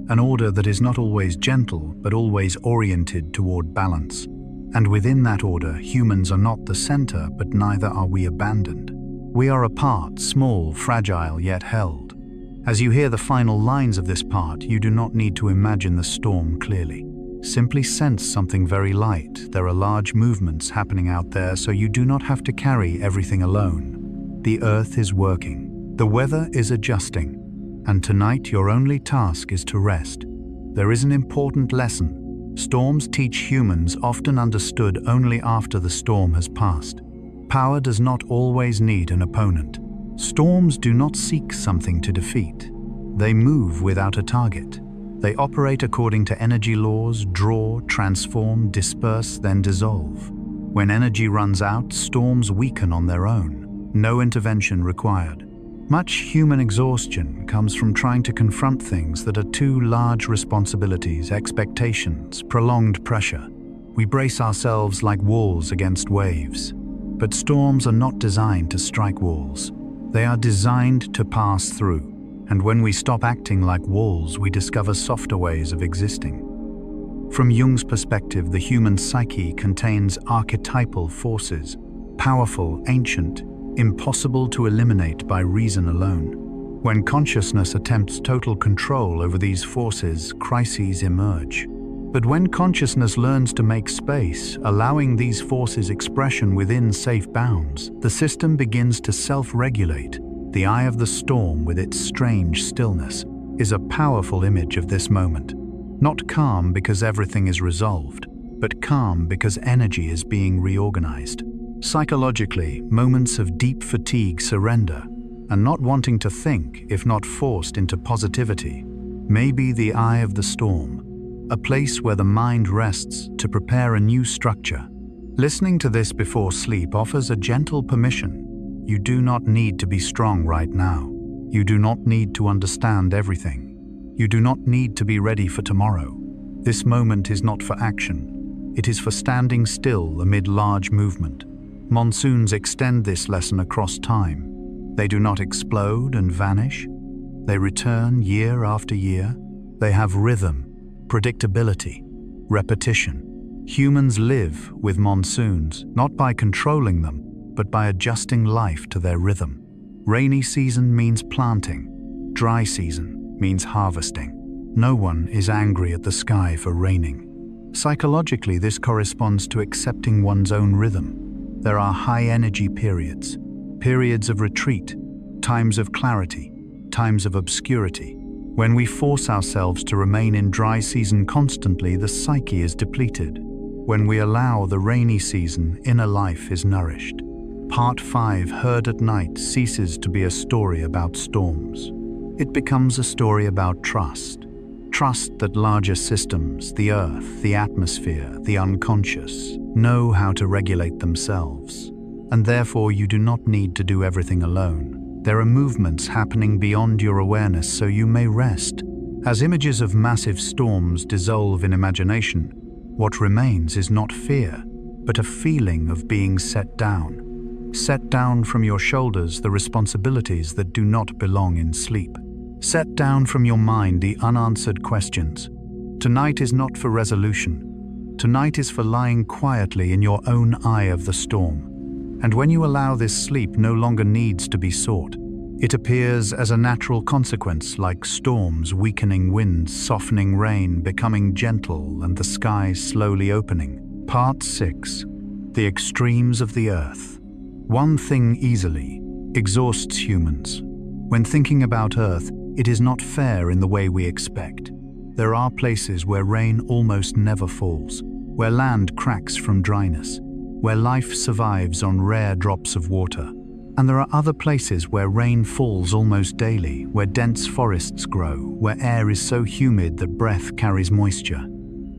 an order that is not always gentle, but always oriented toward balance. And within that order, humans are not the center, but neither are we abandoned. We are a part, small, fragile, yet held. As you hear the final lines of this part, you do not need to imagine the storm clearly. Simply sense something very light. There are large movements happening out there, so you do not have to carry everything alone. The earth is working. The weather is adjusting. And tonight, your only task is to rest. There is an important lesson. Storms teach humans, often understood only after the storm has passed. Power does not always need an opponent. Storms do not seek something to defeat. They move without a target. They operate according to energy laws: draw, transform, disperse, then dissolve. When energy runs out, storms weaken on their own. No intervention required. Much human exhaustion comes from trying to confront things that are too large: responsibilities, expectations, prolonged pressure. We brace ourselves like walls against waves. But storms are not designed to strike walls. They are designed to pass through. And when we stop acting like walls, we discover softer ways of existing. From Jung's perspective, the human psyche contains archetypal forces, powerful, ancient, impossible to eliminate by reason alone. When consciousness attempts total control over these forces, crises emerge. But when consciousness learns to make space, allowing these forces expression within safe bounds, the system begins to self-regulate. The eye of the storm, with its strange stillness, is a powerful image of this moment. Not calm because everything is resolved, but calm because energy is being reorganized. Psychologically, moments of deep fatigue, surrender, and not wanting to think, if not forced into positivity, may be the eye of the storm, a place where the mind rests to prepare a new structure. Listening to this before sleep offers a gentle permission. You do not need to be strong right now. You do not need to understand everything. You do not need to be ready for tomorrow. This moment is not for action. It is for standing still amid large movement. Monsoons extend this lesson across time. They do not explode and vanish. They return year after year. They have rhythm, predictability, repetition. Humans live with monsoons, not by controlling them, but by adjusting life to their rhythm. Rainy season means planting. Dry season means harvesting. No one is angry at the sky for raining. Psychologically, this corresponds to accepting one's own rhythm. There are high-energy periods, periods of retreat, times of clarity, times of obscurity. When we force ourselves to remain in dry season constantly, the psyche is depleted. When we allow the rainy season, inner life is nourished. Part 5, Heard at Night, ceases to be a story about storms. It becomes a story about trust. Trust that larger systems, the earth, the atmosphere, the unconscious, know how to regulate themselves. And therefore you do not need to do everything alone. There are movements happening beyond your awareness, so you may rest. As images of massive storms dissolve in imagination, what remains is not fear, but a feeling of being set down. Set down from your shoulders the responsibilities that do not belong in sleep. Set down from your mind the unanswered questions. Tonight is not for resolution. Tonight is for lying quietly in your own eye of the storm. And when you allow this, sleep no longer needs to be sought. It appears as a natural consequence, like storms, weakening winds, softening rain, becoming gentle, and the sky slowly opening. Part 6. The extremes of the earth. One thing easily exhausts humans. When thinking about Earth, it is not fair in the way we expect. There are places where rain almost never falls, where land cracks from dryness, where life survives on rare drops of water. And there are other places where rain falls almost daily, where dense forests grow, where air is so humid that breath carries moisture.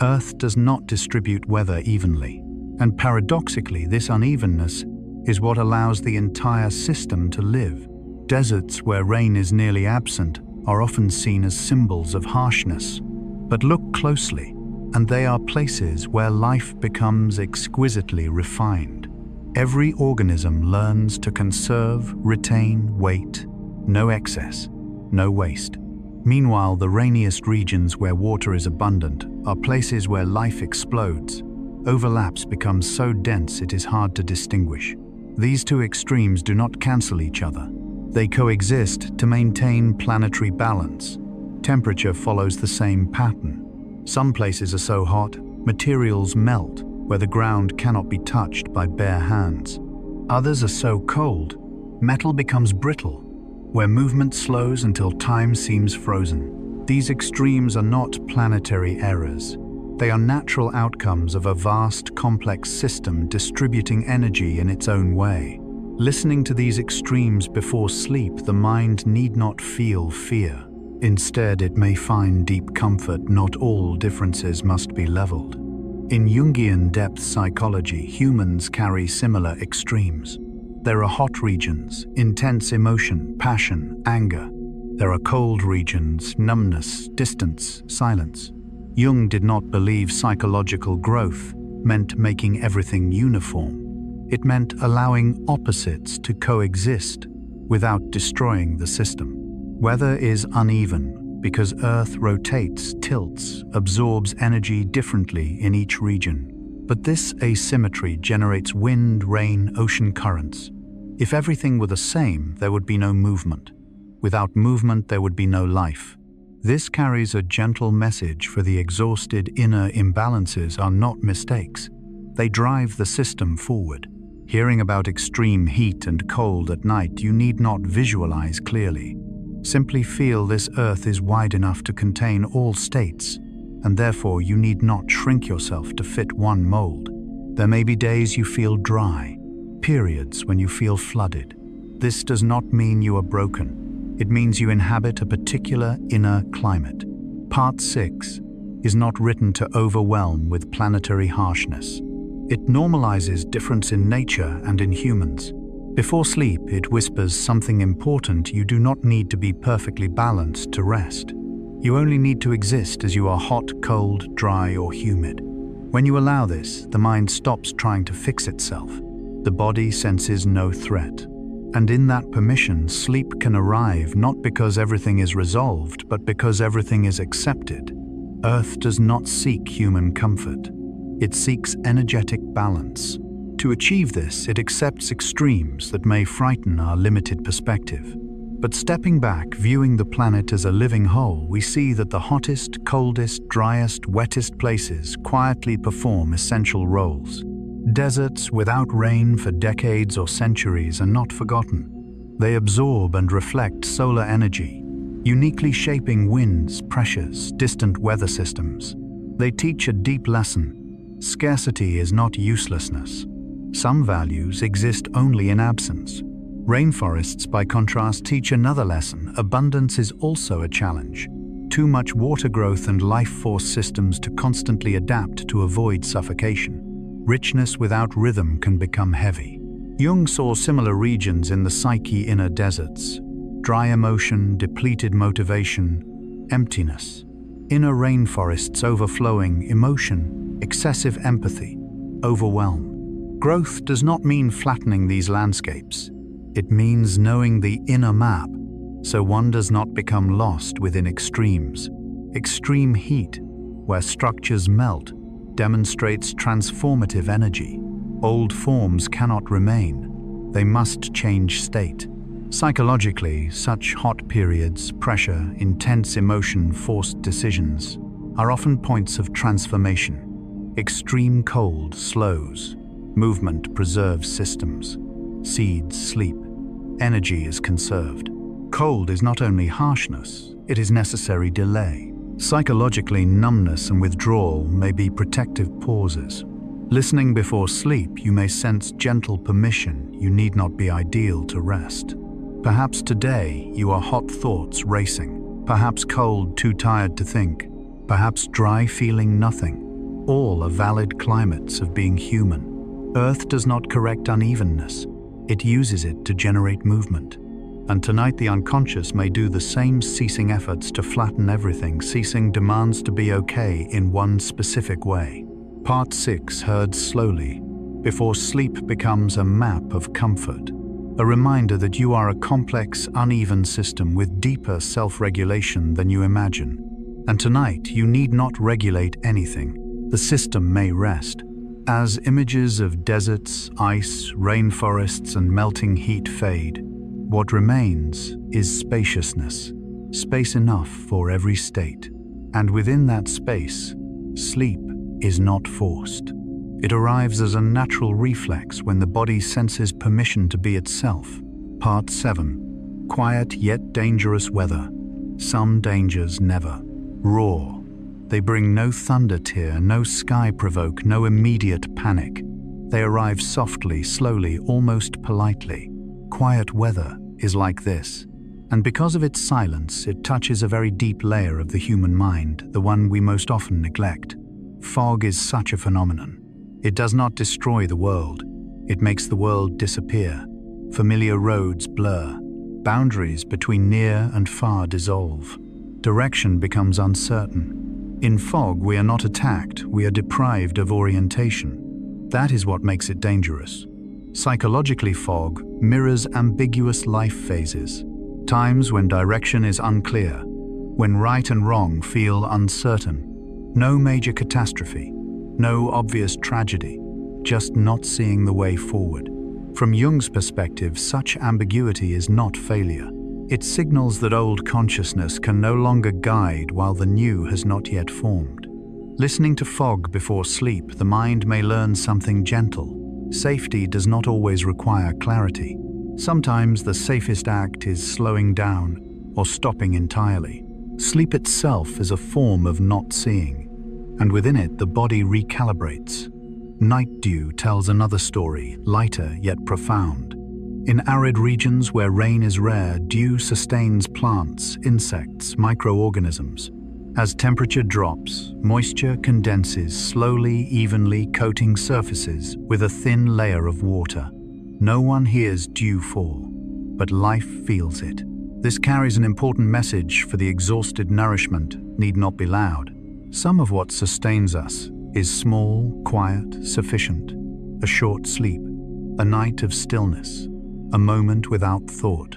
Earth does not distribute weather evenly, and paradoxically, this unevenness is what allows the entire system to live. Deserts where rain is nearly absent are often seen as symbols of harshness. But look closely, and they are places where life becomes exquisitely refined. Every organism learns to conserve, retain, wait, no excess, no waste. Meanwhile, the rainiest regions where water is abundant are places where life explodes. Overlaps become so dense it is hard to distinguish. These two extremes do not cancel each other. They coexist to maintain planetary balance. Temperature follows the same pattern. Some places are so hot, materials melt, where the ground cannot be touched by bare hands. Others are so cold, metal becomes brittle, where movement slows until time seems frozen. These extremes are not planetary errors. They are natural outcomes of a vast, complex system distributing energy in its own way. Listening to these extremes before sleep, the mind need not feel fear. Instead, it may find deep comfort. Not all differences must be leveled. In Jungian depth psychology, humans carry similar extremes. There are hot regions, intense emotion, passion, anger. There are cold regions, numbness, distance, silence. Jung did not believe psychological growth meant making everything uniform. It meant allowing opposites to coexist without destroying the system. Weather is uneven because Earth rotates, tilts, absorbs energy differently in each region. But this asymmetry generates wind, rain, ocean currents. If everything were the same, there would be no movement. Without movement, there would be no life. This carries a gentle message for the exhausted. Inner imbalances are not mistakes. They drive the system forward. Hearing about extreme heat and cold at night, you need not visualize clearly. Simply feel this earth is wide enough to contain all states, and therefore you need not shrink yourself to fit one mold. There may be days you feel dry, periods when you feel flooded. This does not mean you are broken. It means you inhabit a particular inner climate. Part 6 is not written to overwhelm with planetary harshness. It normalizes difference in nature and in humans. Before sleep, it whispers something important: you do not need to be perfectly balanced to rest. You only need to exist as you are: hot, cold, dry, or humid. When you allow this, the mind stops trying to fix itself. The body senses no threat. And in that permission, sleep can arrive, not because everything is resolved, but because everything is accepted. Earth does not seek human comfort. It seeks energetic balance. To achieve this, it accepts extremes that may frighten our limited perspective. But stepping back, viewing the planet as a living whole, we see that the hottest, coldest, driest, wettest places quietly perform essential roles. Deserts without rain for decades or centuries are not forgotten. They absorb and reflect solar energy, uniquely shaping winds, pressures, distant weather systems. They teach a deep lesson. Scarcity is not uselessness. Some values exist only in absence. Rainforests, by contrast, teach another lesson. Abundance is also a challenge. Too much water growth and life force systems to constantly adapt to avoid suffocation. Richness without rhythm can become heavy. Jung saw similar regions in the psyche: inner deserts, dry emotion, depleted motivation, emptiness. Inner rainforests, overflowing emotion, excessive empathy, overwhelm. Growth does not mean flattening these landscapes. It means knowing the inner map, so one does not become lost within extremes. Extreme heat, where structures melt, demonstrates transformative energy. Old forms cannot remain. They must change state. Psychologically, such hot periods, pressure, intense emotion, forced decisions, are often points of transformation. Extreme cold slows. Movement preserves systems. Seeds sleep. Energy is conserved. Cold is not only harshness, it is necessary delay. Psychologically, numbness and withdrawal may be protective pauses. Listening before sleep, you may sense gentle permission. You need not be ideal to rest. Perhaps today you are hot thoughts racing. Perhaps cold, too tired to think. Perhaps dry, feeling nothing. All are valid climates of being human. Earth does not correct unevenness. It uses it to generate movement. And tonight the unconscious may do the same, ceasing efforts to flatten everything. Ceasing demands to be okay in one specific way. Part 6, heard slowly, before sleep becomes a map of comfort. A reminder that you are a complex, uneven system with deeper self-regulation than you imagine. And tonight you need not regulate anything. The system may rest. As images of deserts, ice, rainforests, and melting heat fade, what remains is spaciousness, space enough for every state. And within that space, sleep is not forced. It arrives as a natural reflex when the body senses permission to be itself. Part 7. Quiet yet dangerous weather. Some dangers never. Raw. They bring no thunder tear, no sky provoke, no immediate panic. They arrive softly, slowly, almost politely. Quiet weather is like this. And because of its silence, it touches a very deep layer of the human mind, the one we most often neglect. Fog is such a phenomenon. It does not destroy the world. It makes the world disappear. Familiar roads blur. Boundaries between near and far dissolve. Direction becomes uncertain. In fog, we are not attacked, we are deprived of orientation. That is what makes it dangerous. Psychologically, fog mirrors ambiguous life phases. Times when direction is unclear, when right and wrong feel uncertain. No major catastrophe, no obvious tragedy, just not seeing the way forward. From Jung's perspective, such ambiguity is not failure. It signals that old consciousness can no longer guide while the new has not yet formed. Listening to fog before sleep, the mind may learn something gentle. Safety does not always require clarity. Sometimes the safest act is slowing down or stopping entirely. Sleep itself is a form of not seeing, and within it the body recalibrates. Night dew tells another story, lighter yet profound. In arid regions where rain is rare, dew sustains plants, insects, microorganisms. As temperature drops, moisture condenses slowly, evenly, coating surfaces with a thin layer of water. No one hears dew fall, but life feels it. This carries an important message for the exhausted. Nourishment need not be loud. Some of what sustains us is small, quiet, sufficient. A short sleep, a night of stillness, a moment without thought.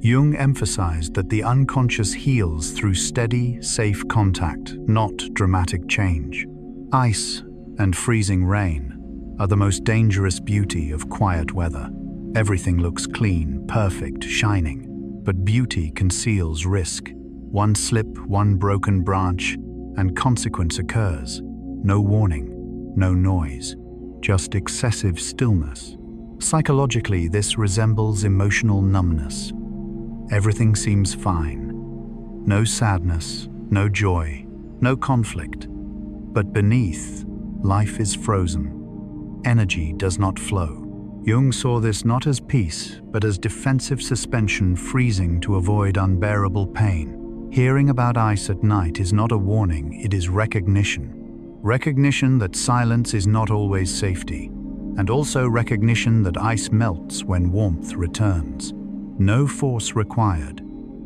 Jung emphasized that the unconscious heals through steady, safe contact, not dramatic change. Ice and freezing rain are the most dangerous beauty of quiet weather. Everything looks clean, perfect, shining, but beauty conceals risk. One slip, one broken branch, and consequence occurs. No warning, no noise, just excessive stillness. Psychologically, this resembles emotional numbness. Everything seems fine. No sadness, no joy, no conflict. But beneath, life is frozen. Energy does not flow. Jung saw this not as peace, but as defensive suspension freezing to avoid unbearable pain. Hearing about ice at night is not a warning, it is recognition. Recognition that silence is not always safety, and also recognition that ice melts when warmth returns. No force required,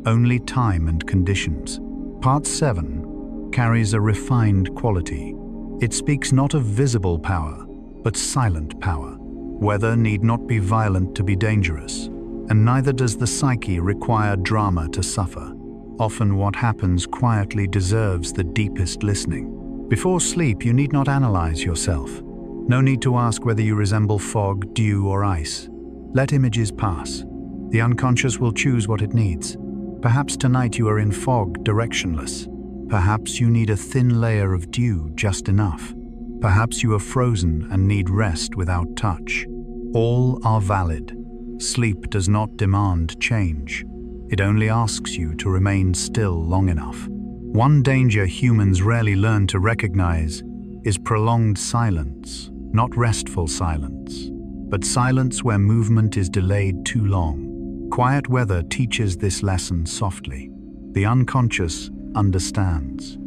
only time and conditions. Part 7 carries a refined quality. It speaks not of visible power, but silent power. Weather need not be violent to be dangerous, and neither does the psyche require drama to suffer. Often what happens quietly deserves the deepest listening. Before sleep, you need not analyze yourself. No need to ask whether you resemble fog, dew, or ice. Let images pass. The unconscious will choose what it needs. Perhaps tonight you are in fog, directionless. Perhaps you need a thin layer of dew, just enough. Perhaps you are frozen and need rest without touch. All are valid. Sleep does not demand change. It only asks you to remain still long enough. One danger humans rarely learn to recognize is prolonged silence, not restful silence, but silence where movement is delayed too long. Quiet weather teaches this lesson softly. The unconscious understands.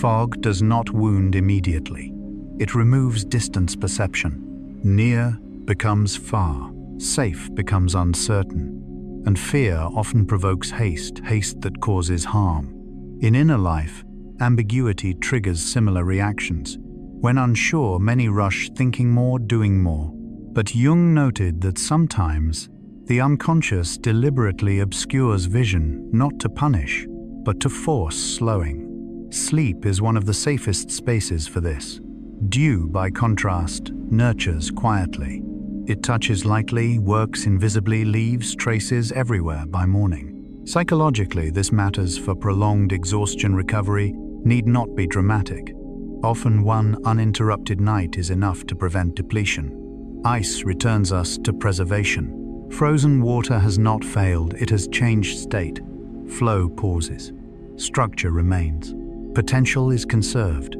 Fog does not wound immediately. It removes distance perception. Near becomes far. Safe becomes uncertain. And fear often provokes haste that causes harm. In inner life, ambiguity triggers similar reactions. When unsure, many rush, thinking more, doing more. But Jung noted that sometimes the unconscious deliberately obscures vision, not to punish, but to force slowing. Sleep is one of the safest spaces for this. Dew, by contrast, nurtures quietly. It touches lightly, works invisibly, leaves traces everywhere by morning. Psychologically, this matters for prolonged exhaustion recovery, need not be dramatic. Often one uninterrupted night is enough to prevent depletion. Ice returns us to preservation. Frozen water has not failed, it has changed state. Flow pauses. Structure remains. Potential is conserved.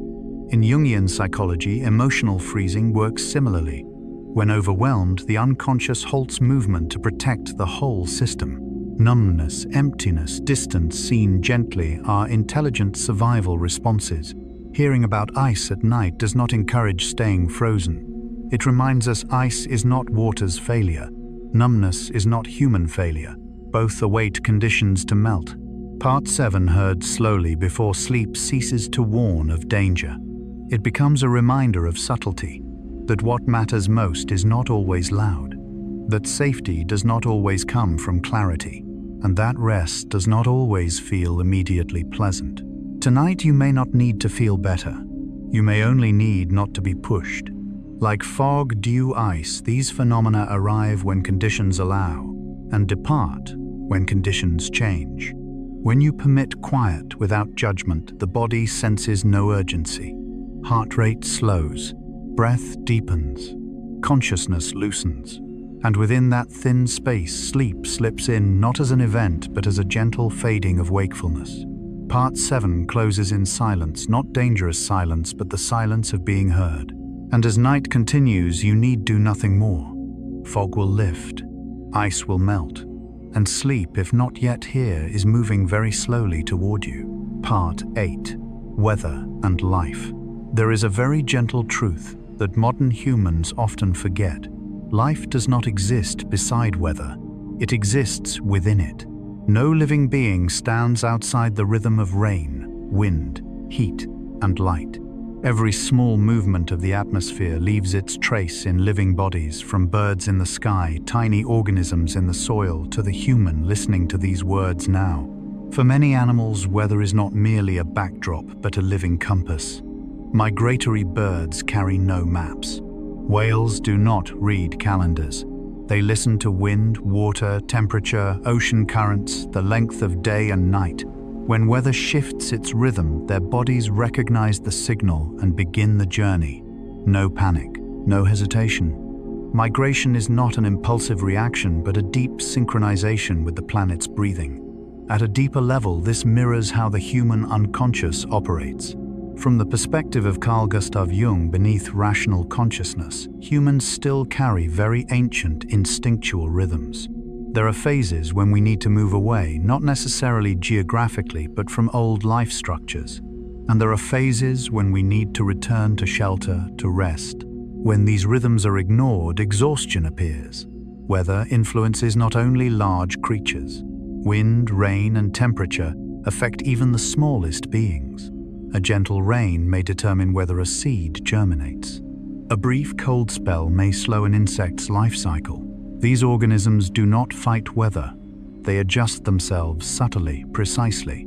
In Jungian psychology, emotional freezing works similarly. When overwhelmed, the unconscious halts movement to protect the whole system. Numbness, emptiness, distance seen gently are intelligent survival responses. Hearing about ice at night does not encourage staying frozen. It reminds us ice is not water's failure. Numbness is not human failure. Both await conditions to melt. Part 7 heard slowly before sleep ceases to warn of danger. It becomes a reminder of subtlety, that what matters most is not always loud, that safety does not always come from clarity, and that rest does not always feel immediately pleasant. Tonight you may not need to feel better. You may only need not to be pushed. Like fog, dew, ice, these phenomena arrive when conditions allow, and depart when conditions change. When you permit quiet without judgment, the body senses no urgency. Heart rate slows, breath deepens, consciousness loosens, and within that thin space, sleep slips in not as an event but as a gentle fading of wakefulness. Part 7 closes in silence, not dangerous silence, but the silence of being heard. And as night continues, you need do nothing more. Fog will lift, ice will melt, and sleep, if not yet here, is moving very slowly toward you. Part 8. Weather and life. There is a very gentle truth that modern humans often forget. Life does not exist beside weather. It exists within it. No living being stands outside the rhythm of rain, wind, heat, and light. Every small movement of the atmosphere leaves its trace in living bodies, from birds in the sky, tiny organisms in the soil, to the human listening to these words now. For many animals, weather is not merely a backdrop, but a living compass. Migratory birds carry no maps. Whales do not read calendars. They listen to wind, water, temperature, ocean currents, the length of day and night. When weather shifts its rhythm, their bodies recognize the signal and begin the journey. No panic, no hesitation. Migration is not an impulsive reaction, but a deep synchronization with the planet's breathing. At a deeper level, this mirrors how the human unconscious operates. From the perspective of Carl Gustav Jung, beneath rational consciousness, humans still carry very ancient instinctual rhythms. There are phases when we need to move away, not necessarily geographically, but from old life structures. And there are phases when we need to return to shelter, to rest. When these rhythms are ignored, exhaustion appears. Weather influences not only large creatures. Wind, rain, and temperature affect even the smallest beings. A gentle rain may determine whether a seed germinates. A brief cold spell may slow an insect's life cycle. These organisms do not fight weather. They adjust themselves subtly, precisely.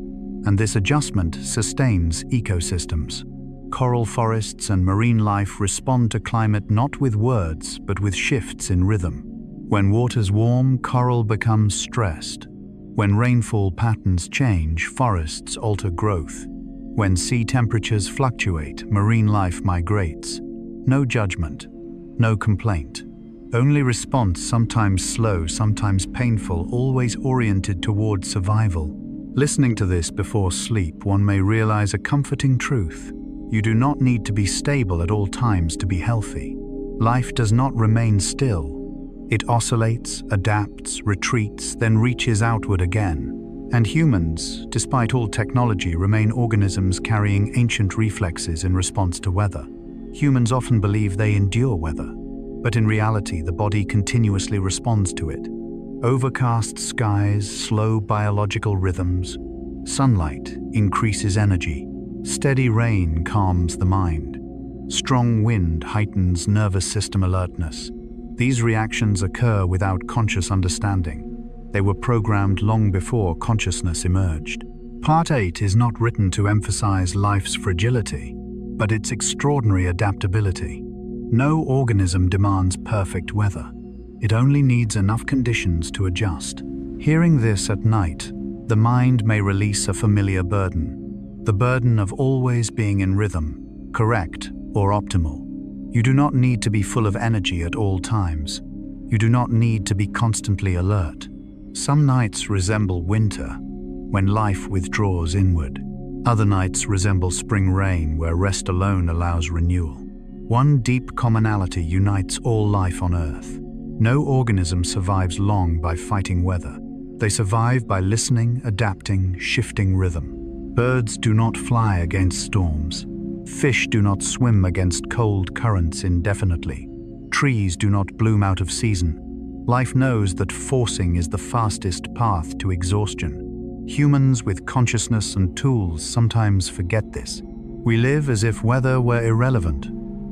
And this adjustment sustains ecosystems. Coral forests and marine life respond to climate not with words, but with shifts in rhythm. When water's warm, coral becomes stressed. When rainfall patterns change, forests alter growth. When sea temperatures fluctuate, marine life migrates. No judgment, no complaint. Only response, sometimes slow, sometimes painful, always oriented toward survival. Listening to this before sleep, one may realize a comforting truth. You do not need to be stable at all times to be healthy. Life does not remain still. It oscillates, adapts, retreats, then reaches outward again. And humans, despite all technology, remain organisms carrying ancient reflexes in response to weather. Humans often believe they endure weather, but in reality, the body continuously responds to it. Overcast skies slow biological rhythms. Sunlight increases energy. Steady rain calms the mind. Strong wind heightens nervous system alertness. These reactions occur without conscious understanding. They were programmed long before consciousness emerged. Part 8 is not written to emphasize life's fragility, but its extraordinary adaptability. No organism demands perfect weather. It only needs enough conditions to adjust. Hearing this at night, the mind may release a familiar burden. The burden of always being in rhythm, correct or optimal. You do not need to be full of energy at all times. You do not need to be constantly alert. Some nights resemble winter, when life withdraws inward. Other nights resemble spring rain, where rest alone allows renewal. One deep commonality unites all life on Earth. No organism survives long by fighting weather. They survive by listening, adapting, shifting rhythm. Birds do not fly against storms. Fish do not swim against cold currents indefinitely. Trees do not bloom out of season. Life knows that forcing is the fastest path to exhaustion. Humans with consciousness and tools sometimes forget this. We live as if weather were irrelevant,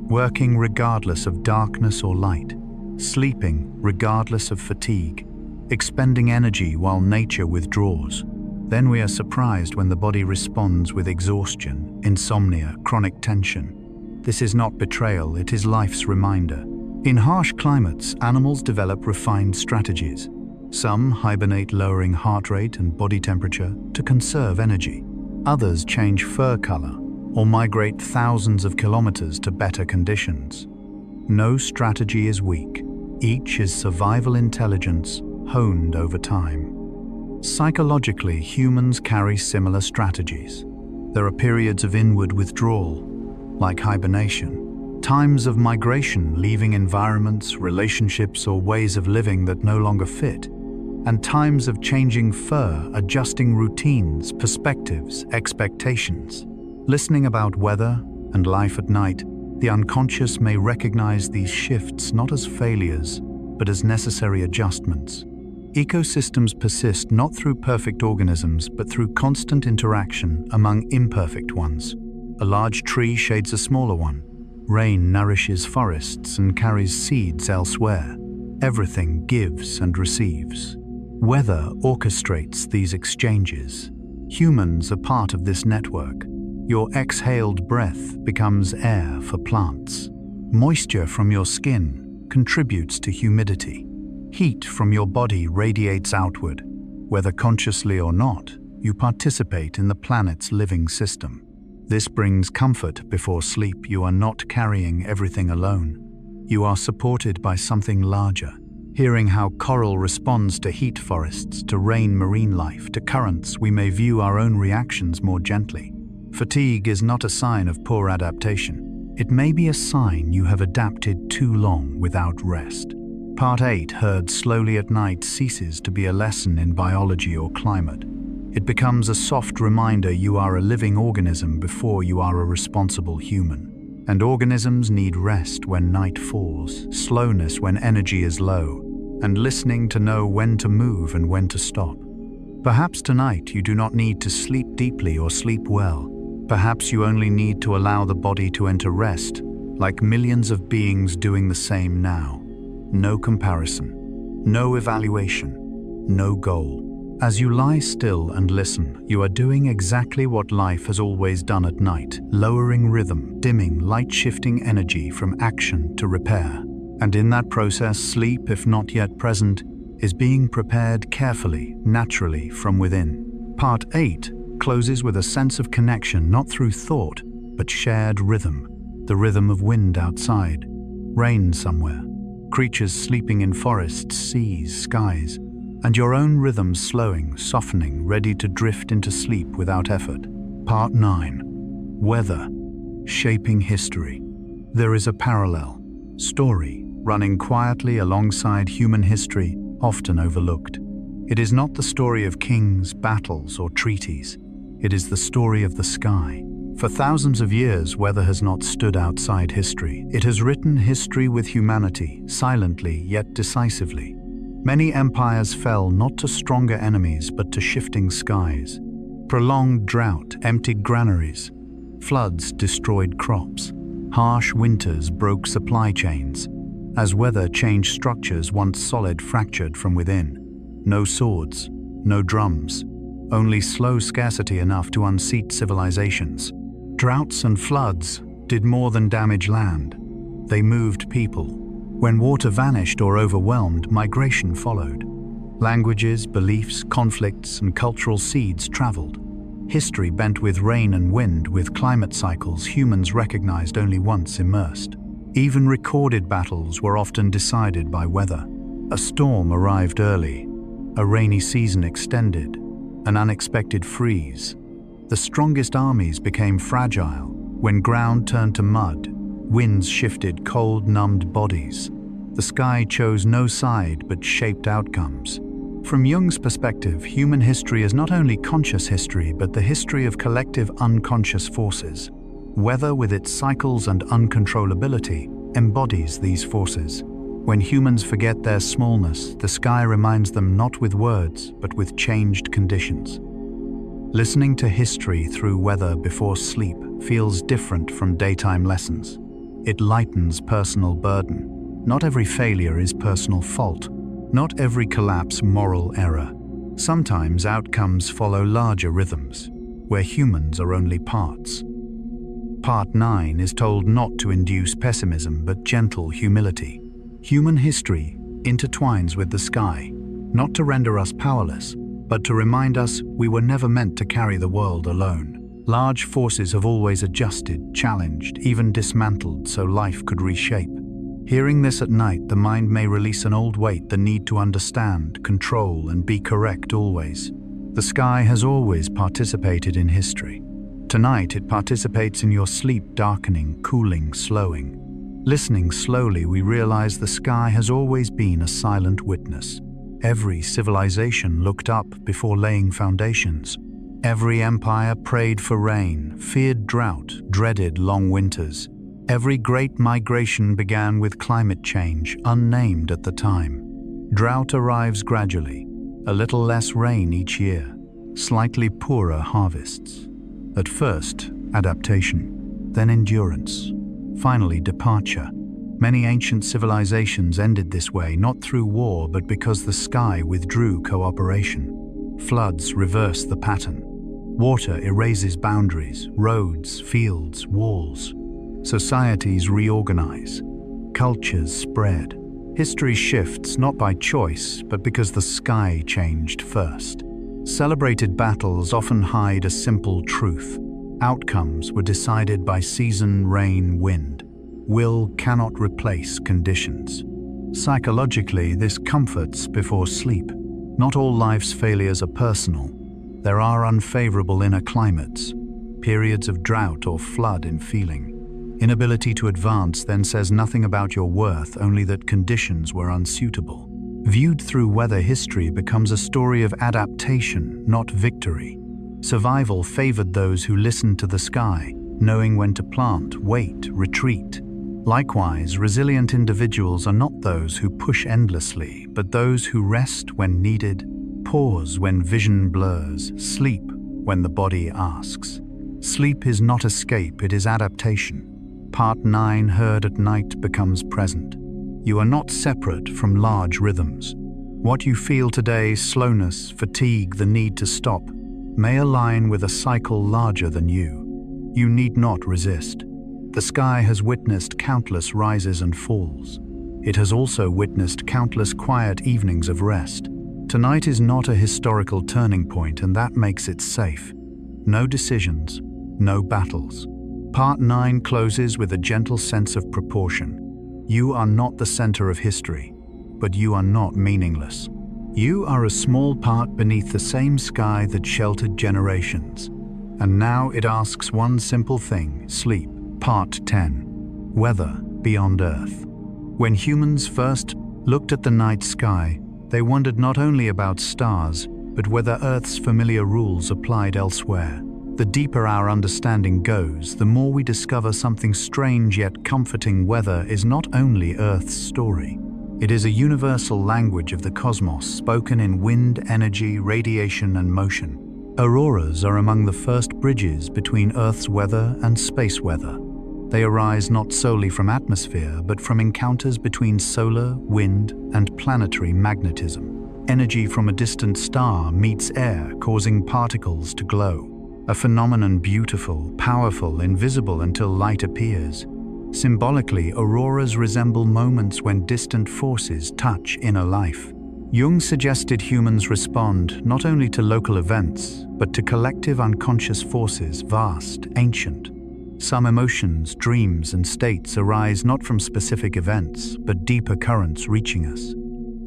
working regardless of darkness or light, sleeping regardless of fatigue, expending energy while nature withdraws. Then we are surprised when the body responds with exhaustion, insomnia, chronic tension. This is not betrayal, it is life's reminder. In harsh climates, animals develop refined strategies. Some hibernate, lowering heart rate and body temperature to conserve energy. Others change fur color or migrate thousands of kilometers to better conditions. No strategy is weak. Each is survival intelligence honed over time. Psychologically, humans carry similar strategies. There are periods of inward withdrawal, like hibernation, times of migration, leaving environments, relationships, or ways of living that no longer fit, and times of changing fur, adjusting routines, perspectives, expectations. Listening about weather and life at night, the unconscious may recognize these shifts not as failures, but as necessary adjustments. Ecosystems persist not through perfect organisms, but through constant interaction among imperfect ones. A large tree shades a smaller one. Rain nourishes forests and carries seeds elsewhere. Everything gives and receives. Weather orchestrates these exchanges. Humans are part of this network. Your exhaled breath becomes air for plants. Moisture from your skin contributes to humidity. Heat from your body radiates outward. Whether consciously or not, you participate in the planet's living system. This brings comfort before sleep. You are not carrying everything alone. You are supported by something larger. Hearing how coral responds to heat forests, to rain marine life, to currents, we may view our own reactions more gently. Fatigue is not a sign of poor adaptation. It may be a sign you have adapted too long without rest. Part 8, heard slowly at night, ceases to be a lesson in biology or climate. It becomes a soft reminder you are a living organism before you are a responsible human. And organisms need rest when night falls, slowness when energy is low, and listening to know when to move and when to stop. Perhaps tonight you do not need to sleep deeply or sleep well. Perhaps you only need to allow the body to enter rest, like millions of beings doing the same now. No comparison, no evaluation, no goal. As you lie still and listen, you are doing exactly what life has always done at night, lowering rhythm, dimming light-shifting energy from action to repair. And in that process, sleep, if not yet present, is being prepared carefully, naturally from within. Part 8 closes with a sense of connection, not through thought, but shared rhythm. The rhythm of wind outside, rain somewhere, creatures sleeping in forests, seas, skies, and your own rhythm slowing, softening, ready to drift into sleep without effort. Part 9. Weather, shaping history. There is a parallel story running quietly alongside human history, often overlooked. It is not the story of kings, battles, or treaties. It is the story of the sky. For thousands of years, weather has not stood outside history. It has written history with humanity, silently yet decisively. Many empires fell not to stronger enemies but to shifting skies. Prolonged drought emptied granaries. Floods destroyed crops. Harsh winters broke supply chains. As weather changed structures once solid fractured from within. No swords, no drums, only slow scarcity enough to unseat civilizations. Droughts and floods did more than damage land. They moved people. When water vanished or overwhelmed, migration followed. Languages, beliefs, conflicts, and cultural seeds traveled. History bent with rain and wind, with climate cycles humans recognized only once immersed. Even recorded battles were often decided by weather. A storm arrived early, a rainy season extended, an unexpected freeze. The strongest armies became fragile. When ground turned to mud, winds shifted cold, numbed bodies. The sky chose no side but shaped outcomes. From Jung's perspective, human history is not only conscious history but the history of collective unconscious forces. Weather, with its cycles and uncontrollability, embodies these forces. When humans forget their smallness, the sky reminds them not with words, but with changed conditions. Listening to history through weather before sleep feels different from daytime lessons. It lightens personal burden. Not every failure is personal fault. Not every collapse moral error. Sometimes outcomes follow larger rhythms, where humans are only parts. Part 9 is told not to induce pessimism but gentle humility. Human history intertwines with the sky, not to render us powerless, but to remind us we were never meant to carry the world alone. Large forces have always adjusted, challenged, even dismantled so life could reshape. Hearing this at night, the mind may release an old weight, the need to understand, control, and be correct always. The sky has always participated in history. Tonight it participates in your sleep, darkening, cooling, slowing. Listening slowly, we realize the sky has always been a silent witness. Every civilization looked up before laying foundations. Every empire prayed for rain, feared drought, dreaded long winters. Every great migration began with climate change, unnamed at the time. Drought arrives gradually, a little less rain each year, slightly poorer harvests. At first, adaptation, then endurance, finally departure. Many ancient civilizations ended this way, not through war, but because the sky withdrew cooperation. Floods reverse the pattern. Water erases boundaries, roads, fields, walls. Societies reorganize. Cultures spread. History shifts not by choice, but because the sky changed first. Celebrated battles often hide a simple truth. Outcomes were decided by season, rain, wind. Will cannot replace conditions. Psychologically, this comforts before sleep. Not all life's failures are personal. There are unfavorable inner climates, periods of drought or flood in feeling. Inability to advance then says nothing about your worth, only that conditions were unsuitable. Viewed through weather, history becomes a story of adaptation, not victory. Survival favored those who listened to the sky, knowing when to plant, wait, retreat. Likewise, resilient individuals are not those who push endlessly, but those who rest when needed, pause when vision blurs, sleep when the body asks. Sleep is not escape, it is adaptation. Part 9, heard at night, becomes present. You are not separate from large rhythms. What you feel today, slowness, fatigue, the need to stop, may align with a cycle larger than you. You need not resist. The sky has witnessed countless rises and falls. It has also witnessed countless quiet evenings of rest. Tonight is not a historical turning point, and that makes it safe. No decisions, no battles. Part 9 closes with a gentle sense of proportion. You are not the center of history, but you are not meaningless. You are a small part beneath the same sky that sheltered generations. And now it asks one simple thing: sleep. Part 10. Weather beyond Earth. When humans first looked at the night sky, they wondered not only about stars, but whether Earth's familiar rules applied elsewhere. The deeper our understanding goes, the more we discover something strange yet comforting. Weather is not only Earth's story. It is a universal language of the cosmos, spoken in wind, energy, radiation, and motion. Auroras are among the first bridges between Earth's weather and space weather. They arise not solely from atmosphere, but from encounters between solar, wind, and planetary magnetism. Energy from a distant star meets air, causing particles to glow. A phenomenon beautiful, powerful, invisible until light appears. Symbolically, auroras resemble moments when distant forces touch inner life. Jung suggested humans respond not only to local events, but to collective unconscious forces, vast, ancient. Some emotions, dreams, and states arise not from specific events, but deeper currents reaching us.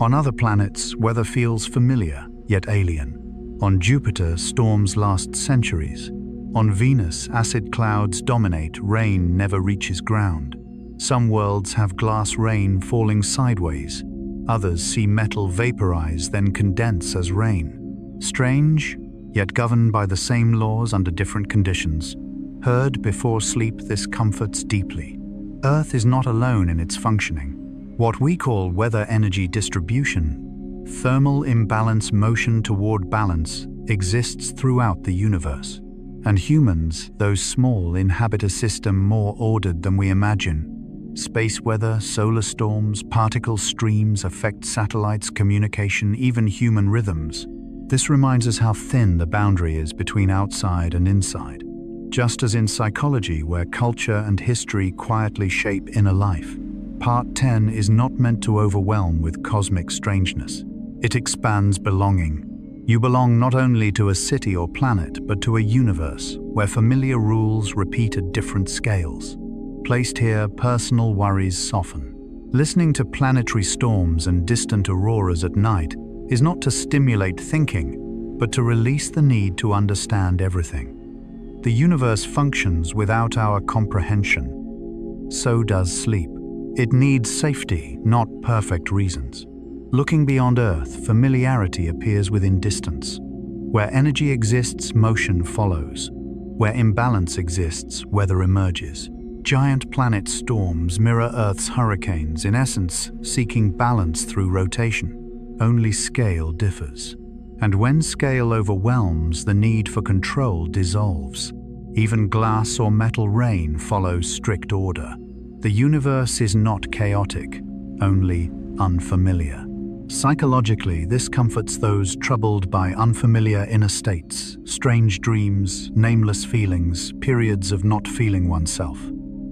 On other planets, weather feels familiar, yet alien. On Jupiter, storms last centuries. On Venus, acid clouds dominate, rain never reaches ground. Some worlds have glass rain falling sideways. Others see metal vaporize, then condense as rain. Strange, yet governed by the same laws under different conditions. Heard before sleep, this comforts deeply. Earth is not alone in its functioning. What we call weather energy distribution, thermal imbalance, motion toward balance, exists throughout the universe. And humans, though small, inhabit a system more ordered than we imagine. Space weather, solar storms, particle streams affect satellites, communication, even human rhythms. This reminds us how thin the boundary is between outside and inside. Just as in psychology, where culture and history quietly shape inner life, Part 10 is not meant to overwhelm with cosmic strangeness. It expands belonging. You belong not only to a city or planet, but to a universe where familiar rules repeat at different scales. Placed here, personal worries soften. Listening to planetary storms and distant auroras at night is not to stimulate thinking, but to release the need to understand everything. The universe functions without our comprehension. So does sleep. It needs safety, not perfect reasons. Looking beyond Earth, familiarity appears within distance. Where energy exists, motion follows. Where imbalance exists, weather emerges. Giant planet storms mirror Earth's hurricanes, in essence, seeking balance through rotation. Only scale differs. And when scale overwhelms, the need for control dissolves. Even glass or metal rain follows strict order. The universe is not chaotic, only unfamiliar. Psychologically, this comforts those troubled by unfamiliar inner states, strange dreams, nameless feelings, periods of not feeling oneself.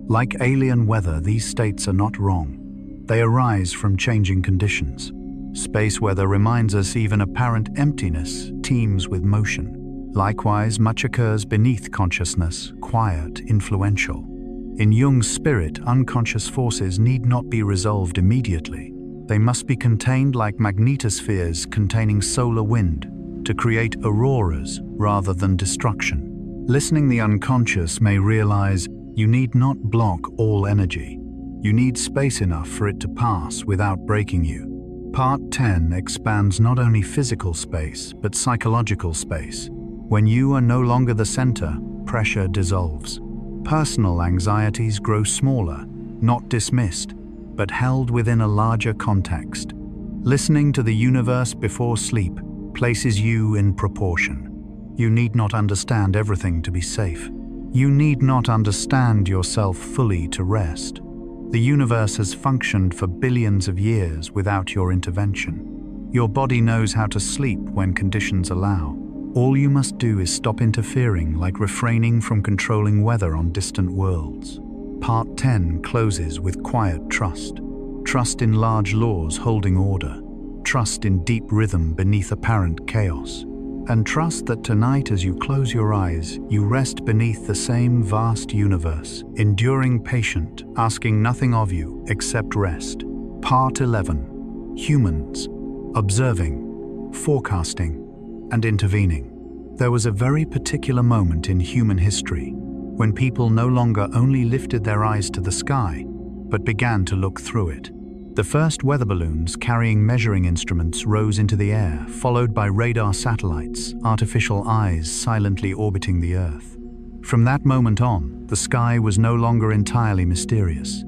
Like alien weather, these states are not wrong. They arise from changing conditions. Space weather reminds us even apparent emptiness teems with motion. Likewise, much occurs beneath consciousness, quiet, influential. In Jung's spirit, unconscious forces need not be resolved immediately. They must be contained like magnetospheres containing solar wind to create auroras rather than destruction. Listening the unconscious may realize you need not block all energy. You need space enough for it to pass without breaking you. Part 10 expands not only physical space, but psychological space. When you are no longer the center, pressure dissolves. Personal anxieties grow smaller, not dismissed, but held within a larger context. Listening to the universe before sleep places you in proportion. You need not understand everything to be safe. You need not understand yourself fully to rest. The universe has functioned for billions of years without your intervention. Your body knows how to sleep when conditions allow. All you must do is stop interfering, like refraining from controlling weather on distant worlds. Part 10 closes with quiet trust. Trust in large laws holding order. Trust in deep rhythm beneath apparent chaos. And trust that tonight, as you close your eyes, you rest beneath the same vast universe, enduring patient, asking nothing of you except rest. Part 11. Humans. Observing, forecasting, and intervening. There was a very particular moment in human history when people no longer only lifted their eyes to the sky, but began to look through it. The first weather balloons carrying measuring instruments rose into the air, followed by radar satellites, artificial eyes silently orbiting the Earth. From that moment on, the sky was no longer entirely mysterious.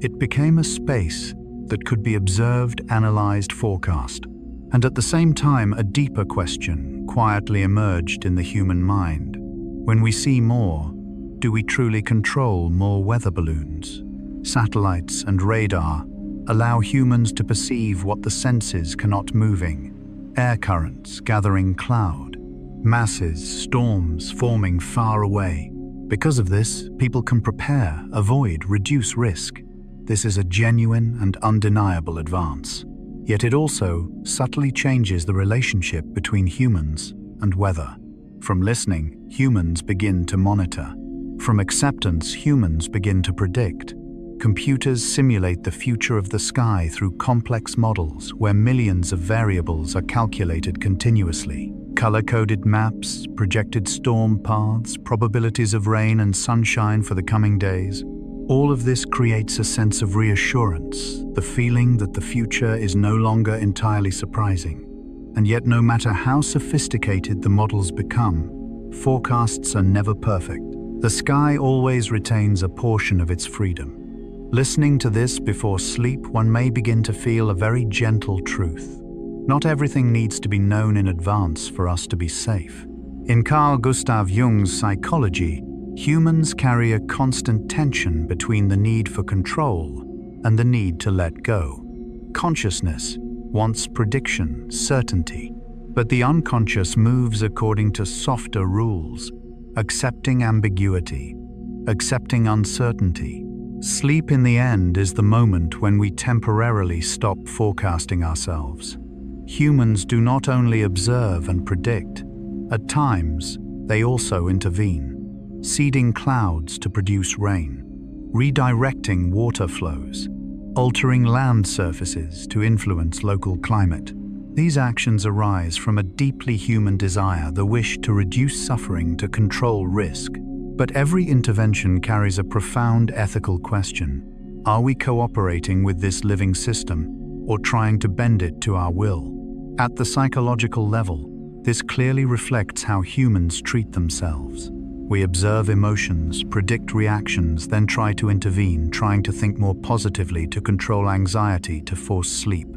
It became a space that could be observed, analyzed, forecast. And at the same time, a deeper question quietly emerged in the human mind. When we see more, do we truly control more weather balloons? Satellites and radar allow humans to perceive what the senses cannot moving. Air currents gathering cloud, masses, storms forming far away. Because of this, people can prepare, avoid, reduce risk. This is a genuine and undeniable advance. Yet it also subtly changes the relationship between humans and weather. From listening, humans begin to monitor. From acceptance, humans begin to predict. Computers simulate the future of the sky through complex models where millions of variables are calculated continuously. Color-coded maps, projected storm paths, probabilities of rain and sunshine for the coming days. All of this creates a sense of reassurance, the feeling that the future is no longer entirely surprising. And yet, no matter how sophisticated the models become, forecasts are never perfect. The sky always retains a portion of its freedom. Listening to this before sleep, one may begin to feel a very gentle truth. Not everything needs to be known in advance for us to be safe. In Carl Gustav Jung's psychology, humans carry a constant tension between the need for control and the need to let go. Consciousness wants prediction, certainty, but the unconscious moves according to softer rules, accepting ambiguity, accepting uncertainty. Sleep, in the end, is the moment when we temporarily stop forecasting ourselves. Humans do not only observe and predict. At times, they also intervene, seeding clouds to produce rain, redirecting water flows, altering land surfaces to influence local climate. These actions arise from a deeply human desire, the wish to reduce suffering, to control risk. But every intervention carries a profound ethical question. Are we cooperating with this living system or trying to bend it to our will? At the psychological level, this clearly reflects how humans treat themselves. We observe emotions, predict reactions, then try to intervene, trying to think more positively, to control anxiety, to force sleep.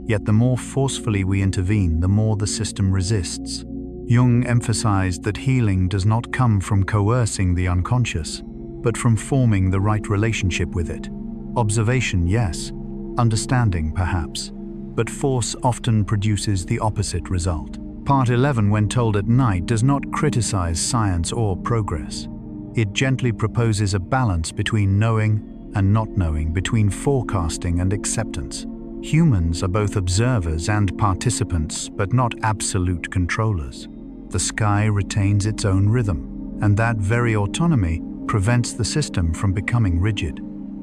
Yet the more forcefully we intervene, the more the system resists. Jung emphasized that healing does not come from coercing the unconscious, but from forming the right relationship with it. Observation, yes. Understanding, perhaps. But force often produces the opposite result. Part 11, when told at night, does not criticize science or progress. It gently proposes a balance between knowing and not knowing, between forecasting and acceptance. Humans are both observers and participants, but not absolute controllers. The sky retains its own rhythm, and that very autonomy prevents the system from becoming rigid.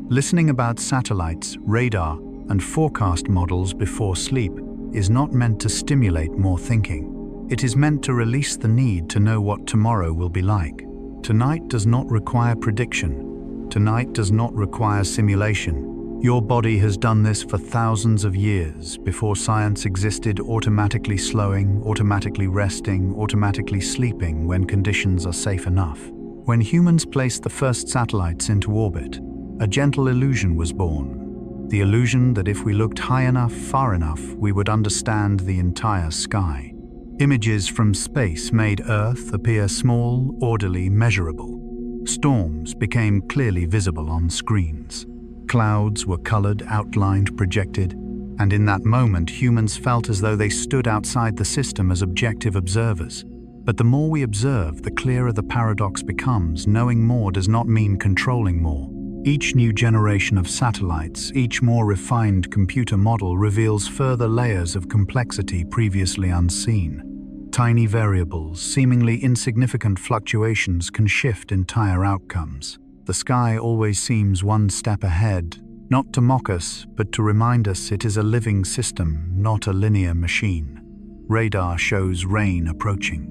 Listening about satellites, radar, and forecast models before sleep is not meant to stimulate more thinking. It is meant to release the need to know what tomorrow will be like. Tonight does not require prediction. Tonight does not require simulation. Your body has done this for thousands of years, before science existed, automatically slowing, automatically resting, automatically sleeping when conditions are safe enough. When humans placed the first satellites into orbit, a gentle illusion was born. The illusion that if we looked high enough, far enough, we would understand the entire sky. Images from space made Earth appear small, orderly, measurable. Storms became clearly visible on screens. Clouds were colored, outlined, projected, and in that moment humans felt as though they stood outside the system as objective observers. But the more we observe, the clearer the paradox becomes. Knowing more does not mean controlling more. Each new generation of satellites, each more refined computer model reveals further layers of complexity previously unseen. Tiny variables, seemingly insignificant fluctuations can shift entire outcomes. The sky always seems one step ahead, not to mock us, but to remind us it is a living system, not a linear machine. Radar shows rain approaching.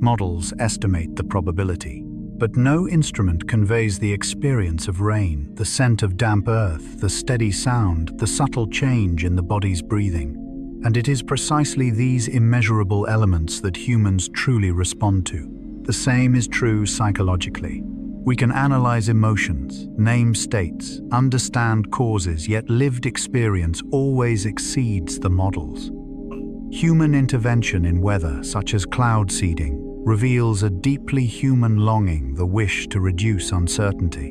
Models estimate the probability. But no instrument conveys the experience of rain, the scent of damp earth, the steady sound, the subtle change in the body's breathing. And it is precisely these immeasurable elements that humans truly respond to. The same is true psychologically. We can analyze emotions, name states, understand causes, yet lived experience always exceeds the models. Human intervention in weather, such as cloud seeding, reveals a deeply human longing, the wish to reduce uncertainty.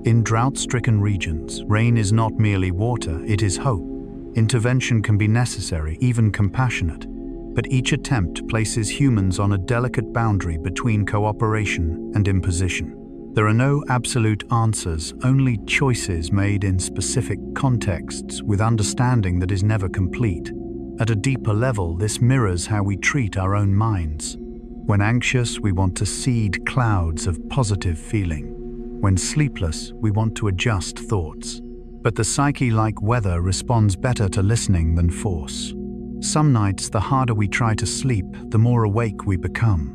In drought-stricken regions, rain is not merely water, it is hope. Intervention can be necessary, even compassionate, but each attempt places humans on a delicate boundary between cooperation and imposition. There are no absolute answers, only choices made in specific contexts with understanding that is never complete. At a deeper level, this mirrors how we treat our own minds. When anxious, we want to seed clouds of positive feeling. When sleepless, we want to adjust thoughts. But the psyche, like weather, responds better to listening than force. Some nights, the harder we try to sleep, the more awake we become.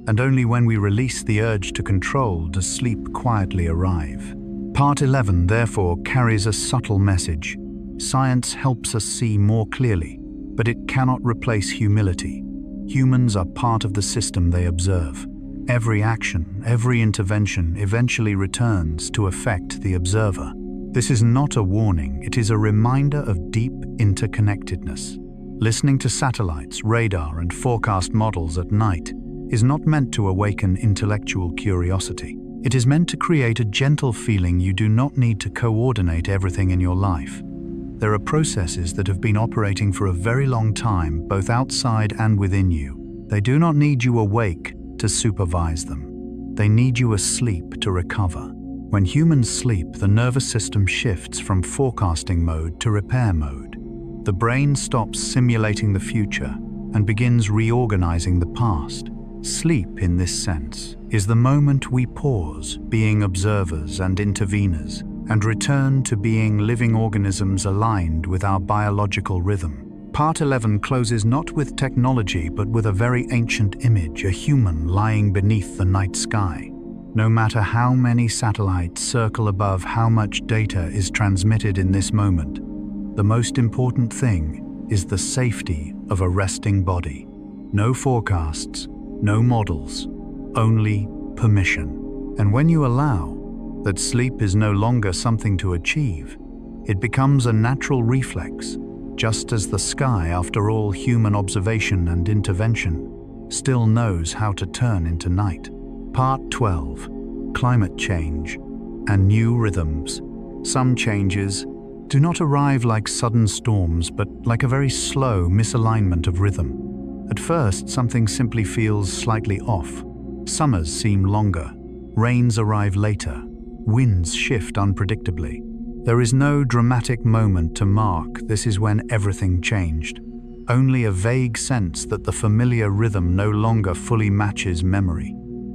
And only when we release the urge to control does sleep quietly arrive. Part 11, therefore, carries a subtle message. Science helps us see more clearly, but it cannot replace humility. Humans are part of the system they observe. Every action, every intervention eventually returns to affect the observer. This is not a warning, it is a reminder of deep interconnectedness. Listening to satellites, radar, and forecast models at night is not meant to awaken intellectual curiosity. It is meant to create a gentle feeling you do not need to coordinate everything in your life. There are processes that have been operating for a very long time, both outside and within you. They do not need you awake to supervise them. They need you asleep to recover. When humans sleep, the nervous system shifts from forecasting mode to repair mode. The brain stops simulating the future and begins reorganizing the past. Sleep, in this sense, is the moment we pause, being observers and interveners, and return to being living organisms aligned with our biological rhythm. Part 11 closes not with technology, but with a very ancient image, a human lying beneath the night sky. No matter how many satellites circle above, how much data is transmitted in this moment, the most important thing is the safety of a resting body. No forecasts, no models, only permission. And when you allow that sleep is no longer something to achieve, it becomes a natural reflex, just as the sky, after all human observation and intervention, still knows how to turn into night. Part 12. Climate change and new rhythms. Some changes do not arrive like sudden storms, but like a very slow misalignment of rhythm. At first, something simply feels slightly off. Summers seem longer, rains arrive later, winds shift unpredictably. There is no dramatic moment to mark this is when everything changed. Only a vague sense that the familiar rhythm no longer fully matches memory.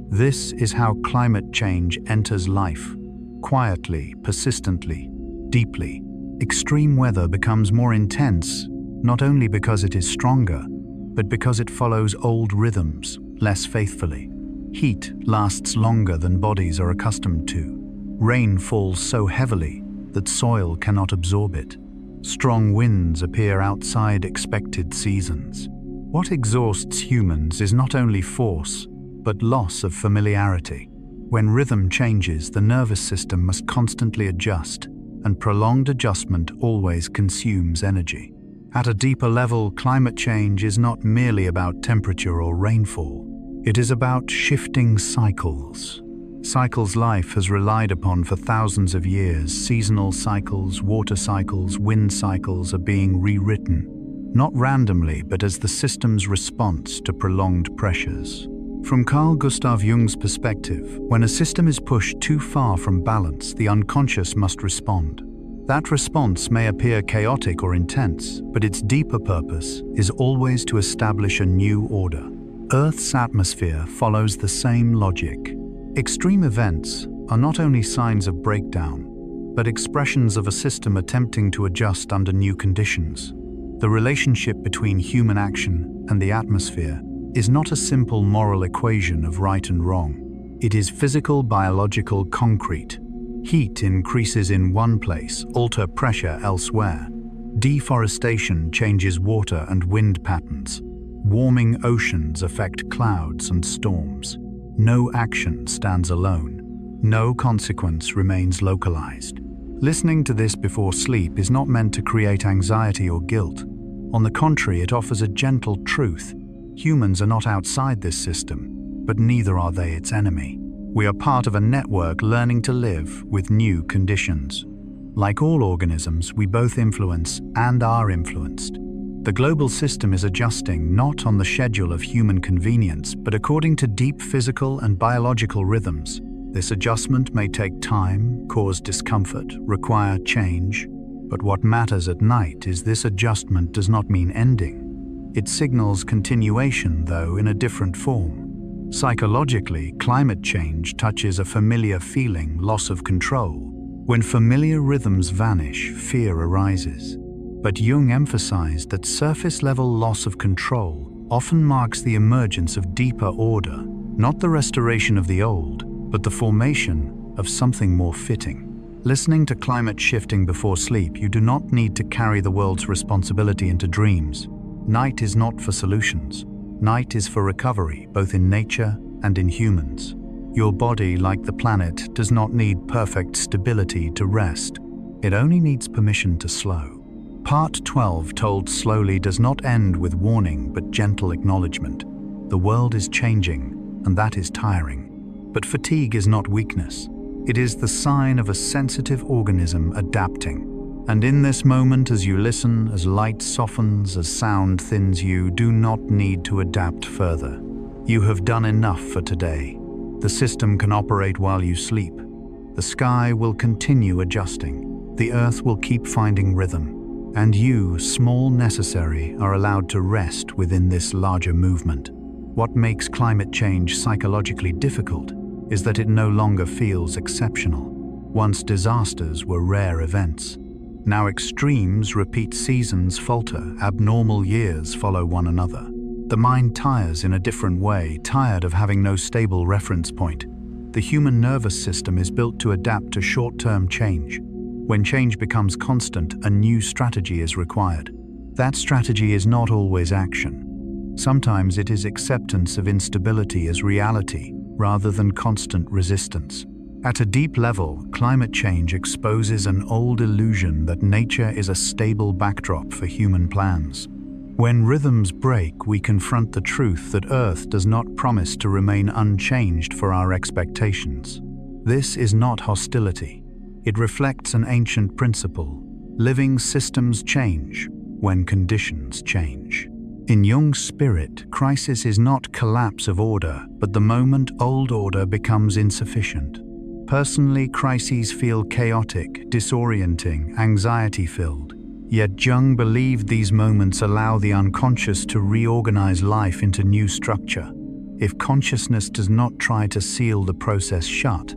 This is how climate change enters life. Quietly, persistently, deeply. Extreme weather becomes more intense, not only because it is stronger, but because it follows old rhythms less faithfully. Heat lasts longer than bodies are accustomed to. Rain falls so heavily that soil cannot absorb it. Strong winds appear outside expected seasons. What exhausts humans is not only force, but loss of familiarity. When rhythm changes, the nervous system must constantly adjust, and prolonged adjustment always consumes energy. At a deeper level, climate change is not merely about temperature or rainfall. It is about shifting cycles. Cycles life has relied upon for thousands of years. Seasonal cycles, water cycles, wind cycles are being rewritten, not randomly, but as the system's response to prolonged pressures. From Carl Gustav Jung's perspective, when a system is pushed too far from balance, the unconscious must respond. That response may appear chaotic or intense, but its deeper purpose is always to establish a new order. Earth's atmosphere follows the same logic. Extreme events are not only signs of breakdown, but expressions of a system attempting to adjust under new conditions. The relationship between human action and the atmosphere is not a simple moral equation of right and wrong. It is physical, biological, concrete. Heat increases in one place, alter pressure elsewhere. Deforestation changes water and wind patterns. Warming oceans affect clouds and storms. No action stands alone. No consequence remains localized. Listening to this before sleep is not meant to create anxiety or guilt. On the contrary, it offers a gentle truth. Humans are not outside this system, but neither are they its enemy. We are part of a network learning to live with new conditions. Like all organisms, we both influence and are influenced. The global system is adjusting not on the schedule of human convenience, but according to deep physical and biological rhythms. This adjustment may take time, cause discomfort, require change, but what matters at night is this adjustment does not mean ending. It signals continuation, though in a different form. Psychologically, climate change touches a familiar feeling, loss of control. When familiar rhythms vanish, fear arises. But Jung emphasized that surface-level loss of control often marks the emergence of deeper order, not the restoration of the old, but the formation of something more fitting. Listening to climate shifting before sleep, you do not need to carry the world's responsibility into dreams. Night is not for solutions. Night is for recovery, both in nature and in humans. Your body, like the planet, does not need perfect stability to rest. It only needs permission to slow. Part 12, told slowly, does not end with warning but gentle acknowledgement. The world is changing, and that is tiring. But fatigue is not weakness. It is the sign of a sensitive organism adapting. And in this moment, as you listen, as light softens, as sound thins, you do not need to adapt further. You have done enough for today. The system can operate while you sleep. The sky will continue adjusting. The earth will keep finding rhythm. And you, small necessary, are allowed to rest within this larger movement. What makes climate change psychologically difficult is that it no longer feels exceptional. Once disasters were rare events. Now extremes repeat, seasons falter, abnormal years follow one another. The mind tires in a different way, tired of having no stable reference point. The human nervous system is built to adapt to short-term change. When change becomes constant, a new strategy is required. That strategy is not always action. Sometimes it is acceptance of instability as reality, rather than constant resistance. At a deep level, climate change exposes an old illusion that nature is a stable backdrop for human plans. When rhythms break, we confront the truth that Earth does not promise to remain unchanged for our expectations. This is not hostility. It reflects an ancient principle. Living systems change when conditions change. In Jung's spirit, crisis is not collapse of order, but the moment old order becomes insufficient. Personally, crises feel chaotic, disorienting, anxiety-filled. Yet Jung believed these moments allow the unconscious to reorganize life into new structure. If consciousness does not try to seal the process shut,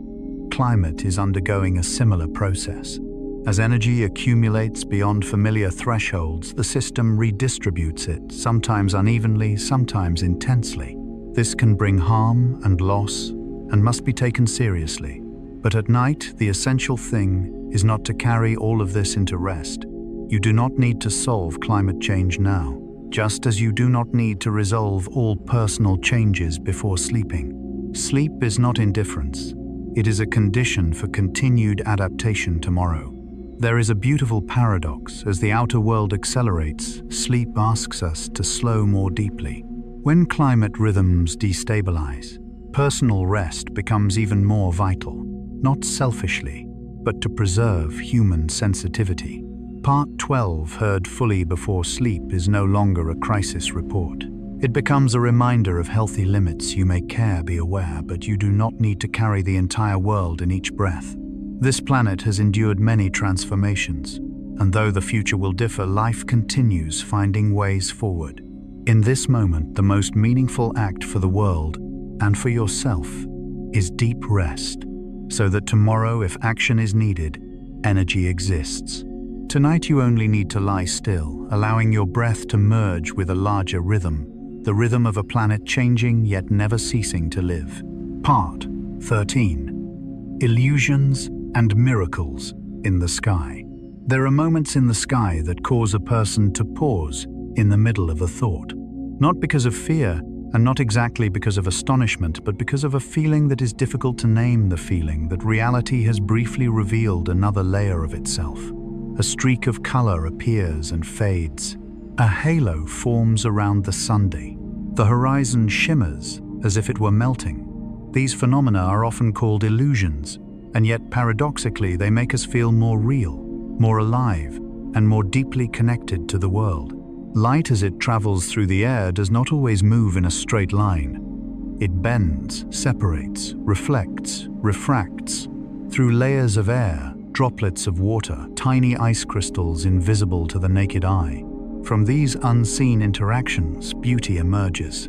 climate is undergoing a similar process. As energy accumulates beyond familiar thresholds, the system redistributes it, sometimes unevenly, sometimes intensely. This can bring harm and loss, and must be taken seriously. But at night, the essential thing is not to carry all of this into rest. You do not need to solve climate change now, just as you do not need to resolve all personal changes before sleeping. Sleep is not indifference. It is a condition for continued adaptation tomorrow. There is a beautiful paradox. As the outer world accelerates, sleep asks us to slow more deeply. When climate rhythms destabilize, personal rest becomes even more vital, not selfishly, but to preserve human sensitivity. Part 12, heard fully before sleep, is no longer a crisis report. It becomes a reminder of healthy limits. You may care, be aware, but you do not need to carry the entire world in each breath. This planet has endured many transformations, and though the future will differ, life continues, finding ways forward. In this moment, the most meaningful act for the world, and for yourself, is deep rest, so that tomorrow, if action is needed, energy exists. Tonight you only need to lie still, allowing your breath to merge with a larger rhythm, the rhythm of a planet changing yet never ceasing to live. Part 13. Illusions and miracles in the sky. There are moments in the sky that cause a person to pause in the middle of a thought. Not because of fear, and not exactly because of astonishment, but because of a feeling that is difficult to name, the feeling that reality has briefly revealed another layer of itself. A streak of color appears and fades. A halo forms around the Sunday. The horizon shimmers as if it were melting. These phenomena are often called illusions, and yet paradoxically they make us feel more real, more alive, and more deeply connected to the world. Light, as it travels through the air, does not always move in a straight line. It bends, separates, reflects, refracts. Through layers of air, droplets of water, tiny ice crystals invisible to the naked eye. From these unseen interactions, beauty emerges.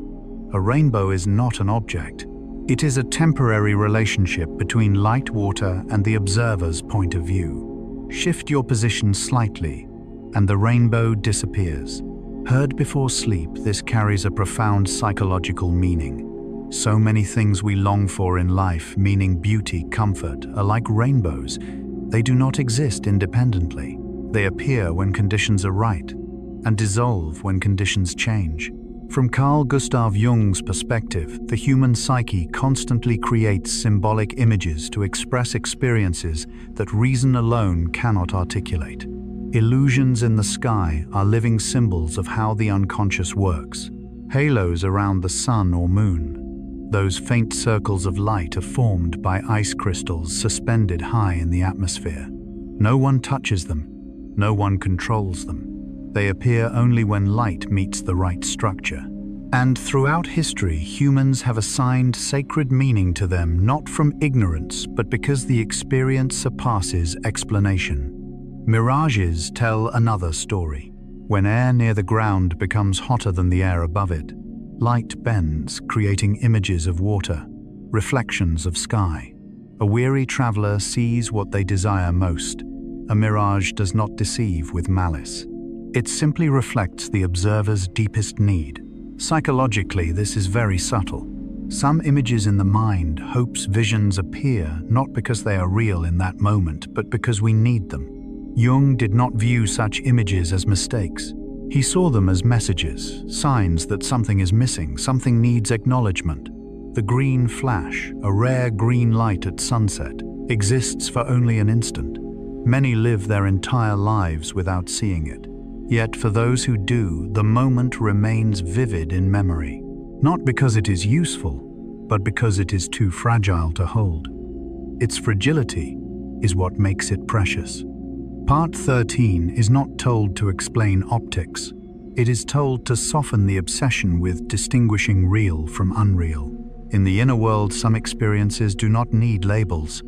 A rainbow is not an object. It is a temporary relationship between light, water, and the observer's point of view. Shift your position slightly, and the rainbow disappears. Heard before sleep, this carries a profound psychological meaning. So many things we long for in life, meaning beauty, comfort, are like rainbows. They do not exist independently. They appear when conditions are right, and dissolve when conditions change. From Carl Gustav Jung's perspective, the human psyche constantly creates symbolic images to express experiences that reason alone cannot articulate. Illusions in the sky are living symbols of how the unconscious works. Halos around the sun or moon. Those faint circles of light are formed by ice crystals suspended high in the atmosphere. No one touches them. No one controls them. They appear only when light meets the right structure. And throughout history, humans have assigned sacred meaning to them, not from ignorance, but because the experience surpasses explanation. Mirages tell another story. When air near the ground becomes hotter than the air above it, light bends, creating images of water, reflections of sky. A weary traveler sees what they desire most. A mirage does not deceive with malice. It simply reflects the observer's deepest need. Psychologically, this is very subtle. Some images in the mind, hopes, visions appear not because they are real in that moment, but because we need them. Jung did not view such images as mistakes. He saw them as messages, signs that something is missing, something needs acknowledgement. The green flash, a rare green light at sunset, exists for only an instant. Many live their entire lives without seeing it. Yet for those who do, the moment remains vivid in memory, not because it is useful, but because it is too fragile to hold. Its fragility is what makes it precious. Part 13 is not told to explain optics. It is told to soften the obsession with distinguishing real from unreal. In the inner world, some experiences do not need labels.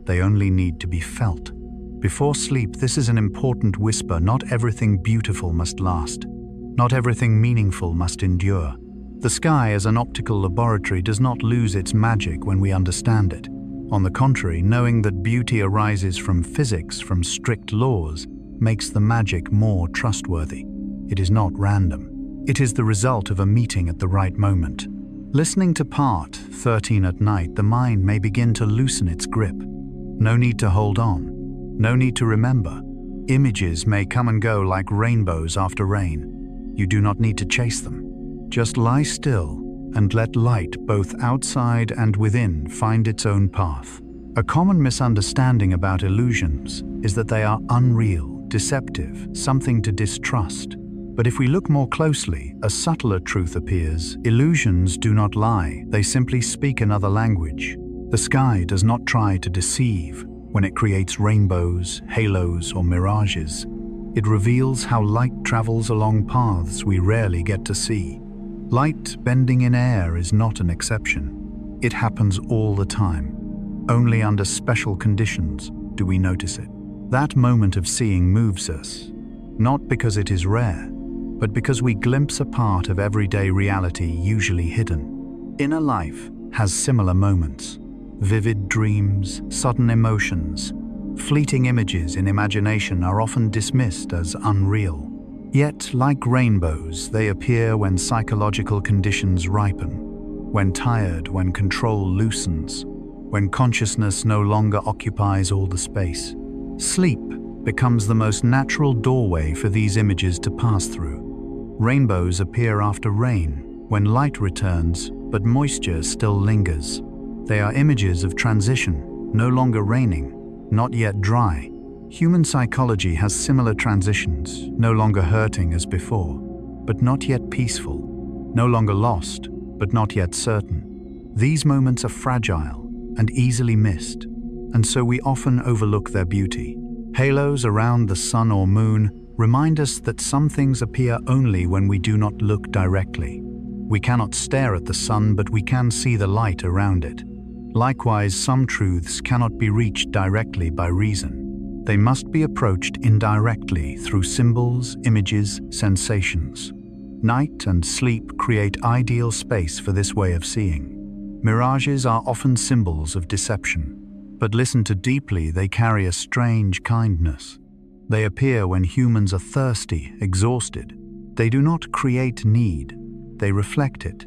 They only need to be felt. Before sleep, this is an important whisper. Not everything beautiful must last. Not everything meaningful must endure. The sky as an optical laboratory does not lose its magic when we understand it. On the contrary, knowing that beauty arises from physics, from strict laws, makes the magic more trustworthy. It is not random. It is the result of a meeting at the right moment. Listening to Part 13 at night, the mind may begin to loosen its grip. No need to hold on. No need to remember. Images may come and go like rainbows after rain. You do not need to chase them. Just lie still and let light both outside and within find its own path. A common misunderstanding about illusions is that they are unreal, deceptive, something to distrust. But if we look more closely, a subtler truth appears. Illusions do not lie, they simply speak another language. The sky does not try to deceive when it creates rainbows, halos, or mirages. It reveals how light travels along paths we rarely get to see. Light bending in air is not an exception. It happens all the time. Only under special conditions do we notice it. That moment of seeing moves us, not because it is rare, but because we glimpse a part of everyday reality usually hidden. Inner life has similar moments. Vivid dreams, sudden emotions, fleeting images in imagination are often dismissed as unreal. Yet, like rainbows, they appear when psychological conditions ripen, when tired, when control loosens, when consciousness no longer occupies all the space. Sleep becomes the most natural doorway for these images to pass through. Rainbows appear after rain, when light returns, but moisture still lingers. They are images of transition, no longer raining, not yet dry. Human psychology has similar transitions, no longer hurting as before, but not yet peaceful, no longer lost, but not yet certain. These moments are fragile and easily missed, and so we often overlook their beauty. Halos around the sun or moon remind us that some things appear only when we do not look directly. We cannot stare at the sun, but we can see the light around it. Likewise, some truths cannot be reached directly by reason. They must be approached indirectly through symbols, images, sensations. Night and sleep create ideal space for this way of seeing. Mirages are often symbols of deception, but listened to deeply, they carry a strange kindness. They appear when humans are thirsty, exhausted. They do not create need, they reflect it.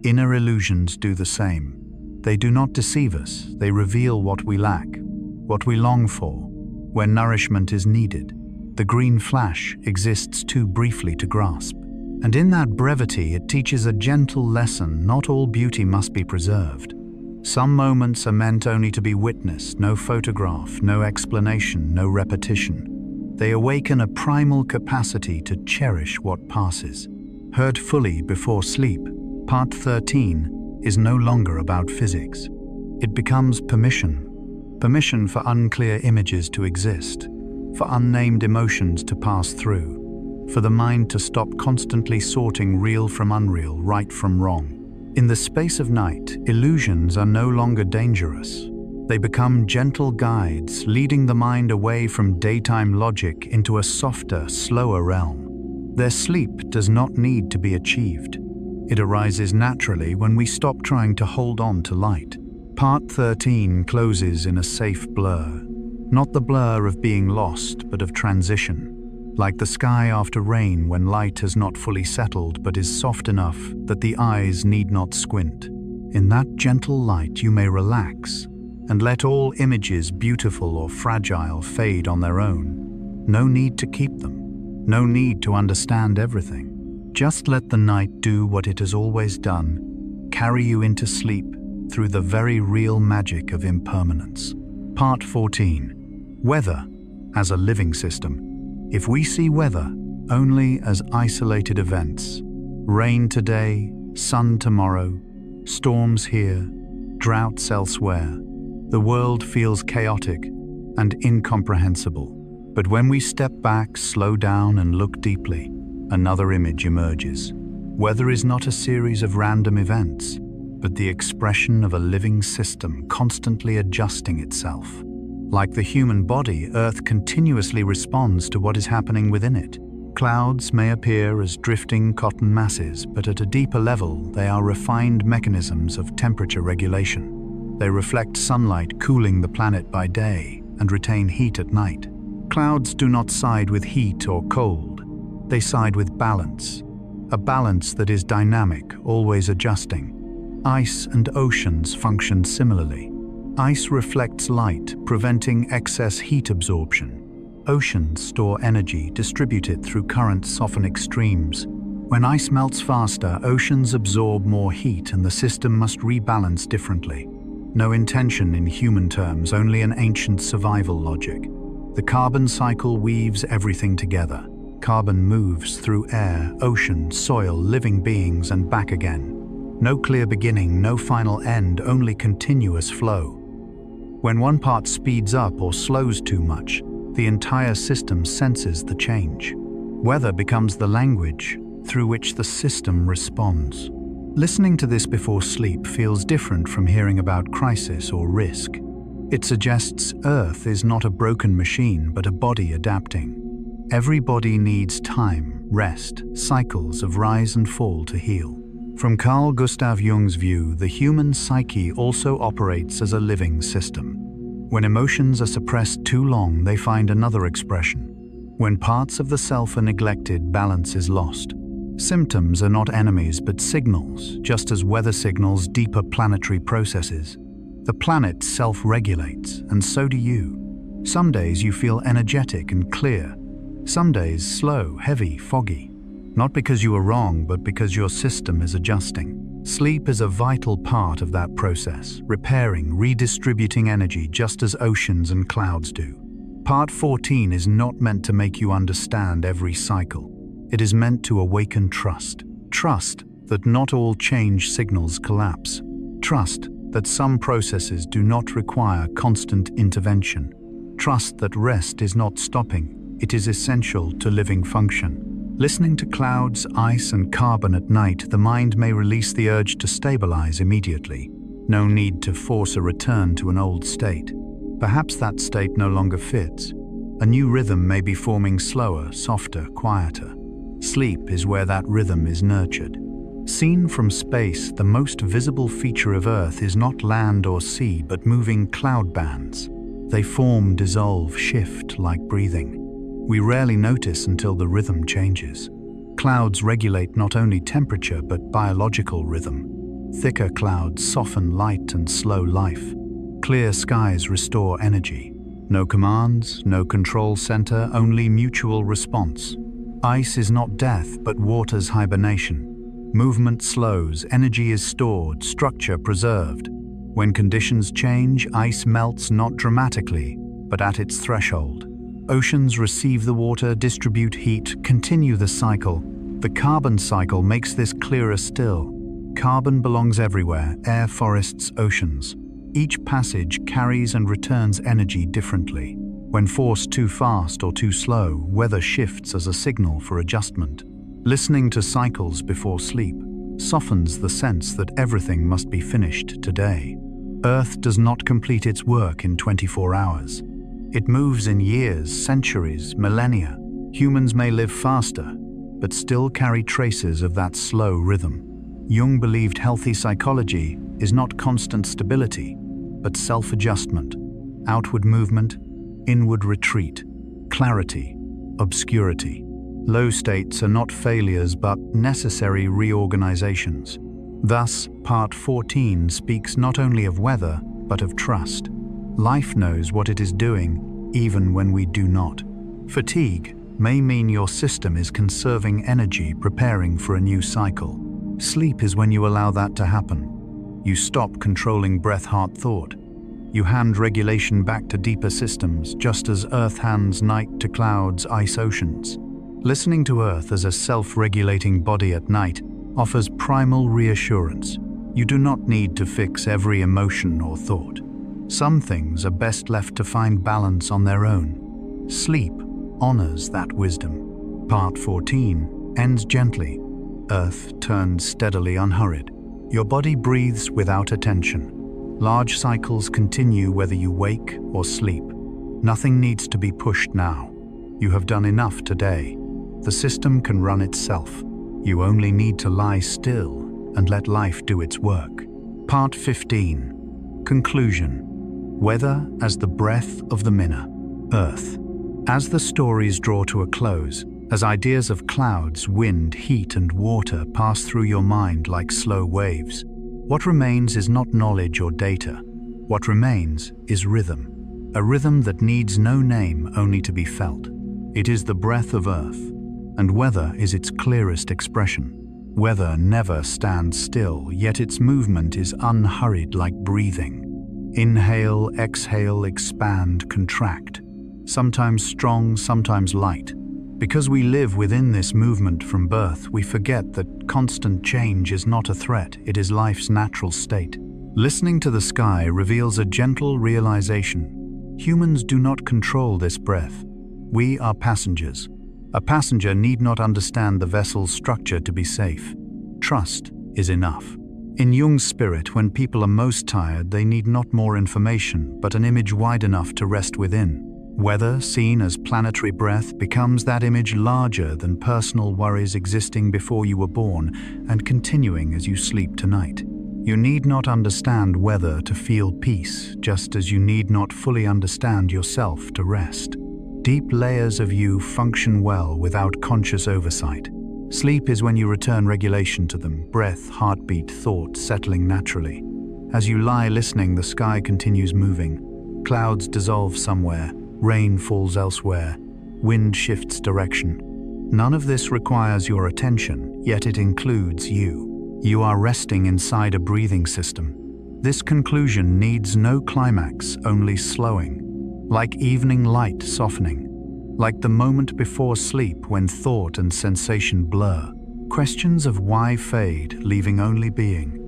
Inner illusions do the same. They do not deceive us, they reveal what we lack, what we long for, when nourishment is needed. The green flash exists too briefly to grasp. And in that brevity, it teaches a gentle lesson: not all beauty must be preserved. Some moments are meant only to be witnessed, no photograph, no explanation, no repetition. They awaken a primal capacity to cherish what passes. Heard fully before sleep, Part 13 is no longer about physics. It becomes permission. Permission for unclear images to exist, for unnamed emotions to pass through, for the mind to stop constantly sorting real from unreal, right from wrong. In the space of night, illusions are no longer dangerous. They become gentle guides, leading the mind away from daytime logic into a softer, slower realm. Their sleep does not need to be achieved. It arises naturally when we stop trying to hold on to light. Part 13 closes in a safe blur. Not the blur of being lost, but of transition. Like the sky after rain when light has not fully settled but is soft enough that the eyes need not squint. In that gentle light you may relax and let all images, beautiful or fragile, fade on their own. No need to keep them. No need to understand everything. Just let the night do what it has always done, carry you into sleep through the very real magic of impermanence. Part 14. Weather as a living system. If we see weather only as isolated events. Rain today, sun tomorrow, storms here, droughts elsewhere. The world feels chaotic and incomprehensible. But when we step back, slow down, and look deeply, another image emerges. Weather is not a series of random events, but the expression of a living system constantly adjusting itself. Like the human body, Earth continuously responds to what is happening within it. Clouds may appear as drifting cotton masses, but at a deeper level, they are refined mechanisms of temperature regulation. They reflect sunlight, cooling the planet by day, and retain heat at night. Clouds do not side with heat or cold. They side with balance. A balance that is dynamic, always adjusting. Ice and oceans function similarly. Ice reflects light, preventing excess heat absorption. Oceans store energy, distribute it through currents, soften extremes. When ice melts faster, oceans absorb more heat and the system must rebalance differently. No intention in human terms, only an ancient survival logic. The carbon cycle weaves everything together. Carbon moves through air, ocean, soil, living beings, and back again. No clear beginning, no final end, only continuous flow. When one part speeds up or slows too much, the entire system senses the change. Weather becomes the language through which the system responds. Listening to this before sleep feels different from hearing about crisis or risk. It suggests Earth is not a broken machine, but a body adapting. Every body needs time, rest, cycles of rise and fall to heal. From Carl Gustav Jung's view, the human psyche also operates as a living system. When emotions are suppressed too long, they find another expression. When parts of the self are neglected, balance is lost. Symptoms are not enemies, but signals, just as weather signals deeper planetary processes. The planet self-regulates, and so do you. Some days you feel energetic and clear. Some days slow, heavy, foggy. Not because you are wrong, but because your system is adjusting. Sleep is a vital part of that process, repairing, redistributing energy just as oceans and clouds do. Part 14 is not meant to make you understand every cycle. It is meant to awaken trust. Trust that not all change signals collapse. Trust that some processes do not require constant intervention. Trust that rest is not stopping, it is essential to living function. Listening to clouds, ice, and carbon at night, the mind may release the urge to stabilize immediately. No need to force a return to an old state. Perhaps that state no longer fits. A new rhythm may be forming, slower, softer, quieter. Sleep is where that rhythm is nurtured. Seen from space, the most visible feature of Earth is not land or sea, but moving cloud bands. They form, dissolve, shift like breathing. We rarely notice until the rhythm changes. Clouds regulate not only temperature but biological rhythm. Thicker clouds soften light and slow life. Clear skies restore energy. No commands, no control center, only mutual response. Ice is not death but water's hibernation. Movement slows, energy is stored, structure preserved. When conditions change, ice melts not dramatically, but at its threshold. Oceans receive the water, distribute heat, continue the cycle. The carbon cycle makes this clearer still. Carbon belongs everywhere, air, forests, oceans. Each passage carries and returns energy differently. When forced too fast or too slow, weather shifts as a signal for adjustment. Listening to cycles before sleep softens the sense that everything must be finished today. Earth does not complete its work in 24 hours. It moves in years, centuries, millennia. Humans may live faster, but still carry traces of that slow rhythm. Jung believed healthy psychology is not constant stability, but self-adjustment, outward movement, inward retreat, clarity, obscurity. Low states are not failures but necessary reorganizations. Thus, Part 14 speaks not only of weather, but of trust. Life knows what it is doing, even when we do not. Fatigue may mean your system is conserving energy, preparing for a new cycle. Sleep is when you allow that to happen. You stop controlling breath, heart, thought. You hand regulation back to deeper systems, just as Earth hands night to clouds, ice, oceans. Listening to Earth as a self-regulating body at night offers primal reassurance. You do not need to fix every emotion or thought. Some things are best left to find balance on their own. Sleep honors that wisdom. Part 14 ends gently. Earth turns steadily unhurried. Your body breathes without attention. Large cycles continue whether you wake or sleep. Nothing needs to be pushed now. You have done enough today. The system can run itself. You only need to lie still and let life do its work. Part 15. Conclusion. Weather as the breath of the Minna. Earth. As the stories draw to a close, as ideas of clouds, wind, heat, and water pass through your mind like slow waves, what remains is not knowledge or data. What remains is rhythm. A rhythm that needs no name, only to be felt. It is the breath of Earth, and weather is its clearest expression. Weather never stands still, yet its movement is unhurried like breathing. Inhale, exhale, expand, contract. Sometimes strong, sometimes light. Because we live within this movement from birth, we forget that constant change is not a threat, it is life's natural state. Listening to the sky reveals a gentle realization. Humans do not control this breath. We are passengers. A passenger need not understand the vessel's structure to be safe. Trust is enough. In Jung's spirit, when people are most tired, they need not more information, but an image wide enough to rest within. Weather, seen as planetary breath, becomes that image larger than personal worries existing before you were born and continuing as you sleep tonight. You need not understand weather to feel peace, just as you need not fully understand yourself to rest. Deep layers of you function well without conscious oversight. Sleep is when you return regulation to them, breath, heartbeat, thought settling naturally. As you lie listening, the sky continues moving. Clouds dissolve somewhere, rain falls elsewhere, wind shifts direction. None of this requires your attention, yet it includes you. You are resting inside a breathing system. This conclusion needs no climax, only slowing. Like evening light softening, like the moment before sleep when thought and sensation blur. Questions of why fade, leaving only being.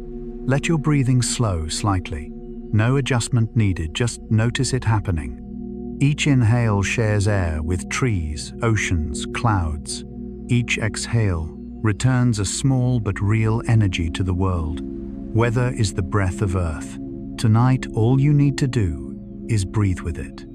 Let your breathing slow slightly. No adjustment needed, just notice it happening. Each inhale shares air with trees, oceans, clouds. Each exhale returns a small but real energy to the world. Weather is the breath of Earth. Tonight, all you need to do is breathe with it.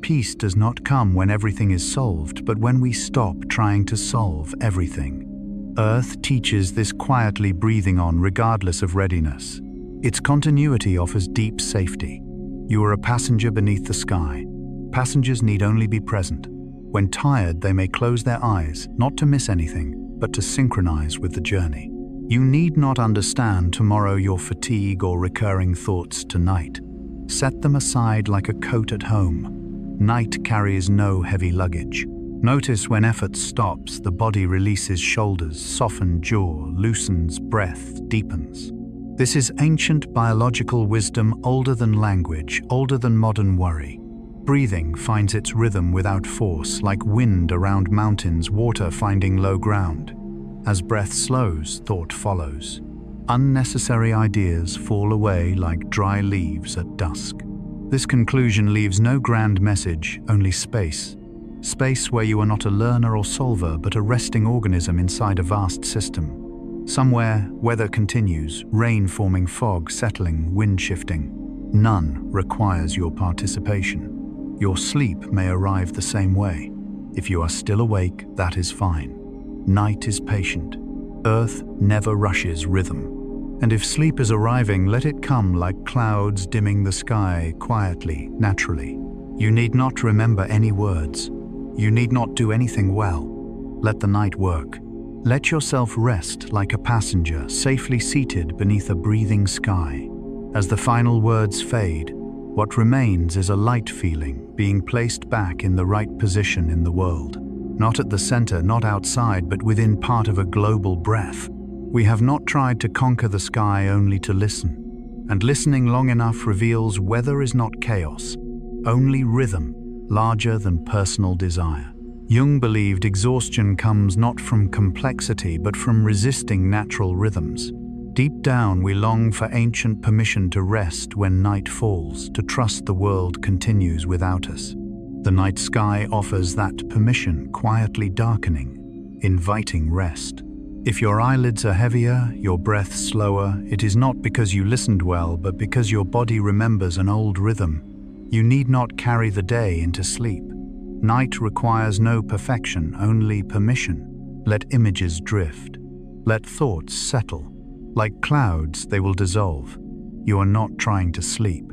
Peace does not come when everything is solved, but when we stop trying to solve everything. Earth teaches this quietly breathing on regardless of readiness. Its continuity offers deep safety. You are a passenger beneath the sky. Passengers need only be present. When tired, they may close their eyes, not to miss anything, but to synchronize with the journey. You need not understand tomorrow your fatigue or recurring thoughts tonight. Set them aside like a coat at home. Night carries no heavy luggage. Notice when effort stops, the body releases shoulders, softens jaw, loosens breath, deepens. This is ancient biological wisdom, older than language, older than modern worry. Breathing finds its rhythm without force, like wind around mountains, water finding low ground. As breath slows, thought follows. Unnecessary ideas fall away like dry leaves at dusk. This conclusion leaves no grand message, only space. Space where you are not a learner or solver, but a resting organism inside a vast system. Somewhere, weather continues, rain forming fog, settling, wind shifting. None requires your participation. Your sleep may arrive the same way. If you are still awake, that is fine. Night is patient. Earth never rushes rhythm. And if sleep is arriving, let it come like clouds dimming the sky, quietly, naturally. You need not remember any words. You need not do anything well. Let the night work. Let yourself rest like a passenger, safely seated beneath a breathing sky. As the final words fade, what remains is a light feeling, being placed back in the right position in the world. Not at the center, not outside, but within part of a global breath. We have not tried to conquer the sky, only to listen. And listening long enough reveals weather is not chaos, only rhythm, larger than personal desire. Jung believed exhaustion comes not from complexity but from resisting natural rhythms. Deep down, we long for ancient permission to rest when night falls, to trust the world continues without us. The night sky offers that permission, quietly darkening, inviting rest. If your eyelids are heavier, your breath slower, it is not because you listened well, but because your body remembers an old rhythm. You need not carry the day into sleep. Night requires no perfection, only permission. Let images drift. Let thoughts settle. Like clouds, they will dissolve. You are not trying to sleep.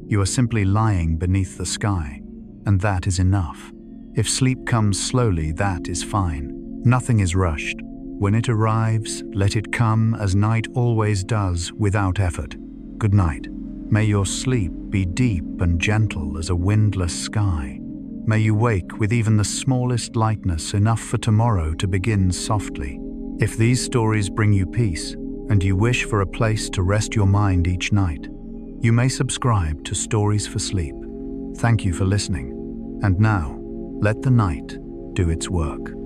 You are simply lying beneath the sky. And that is enough. If sleep comes slowly, that is fine. Nothing is rushed. When it arrives, let it come as night always does, without effort. Good night. May your sleep be deep and gentle as a windless sky. May you wake with even the smallest lightness, enough for tomorrow to begin softly. If these stories bring you peace, and you wish for a place to rest your mind each night, you may subscribe to Stories for Sleep. Thank you for listening. And now, let the night do its work.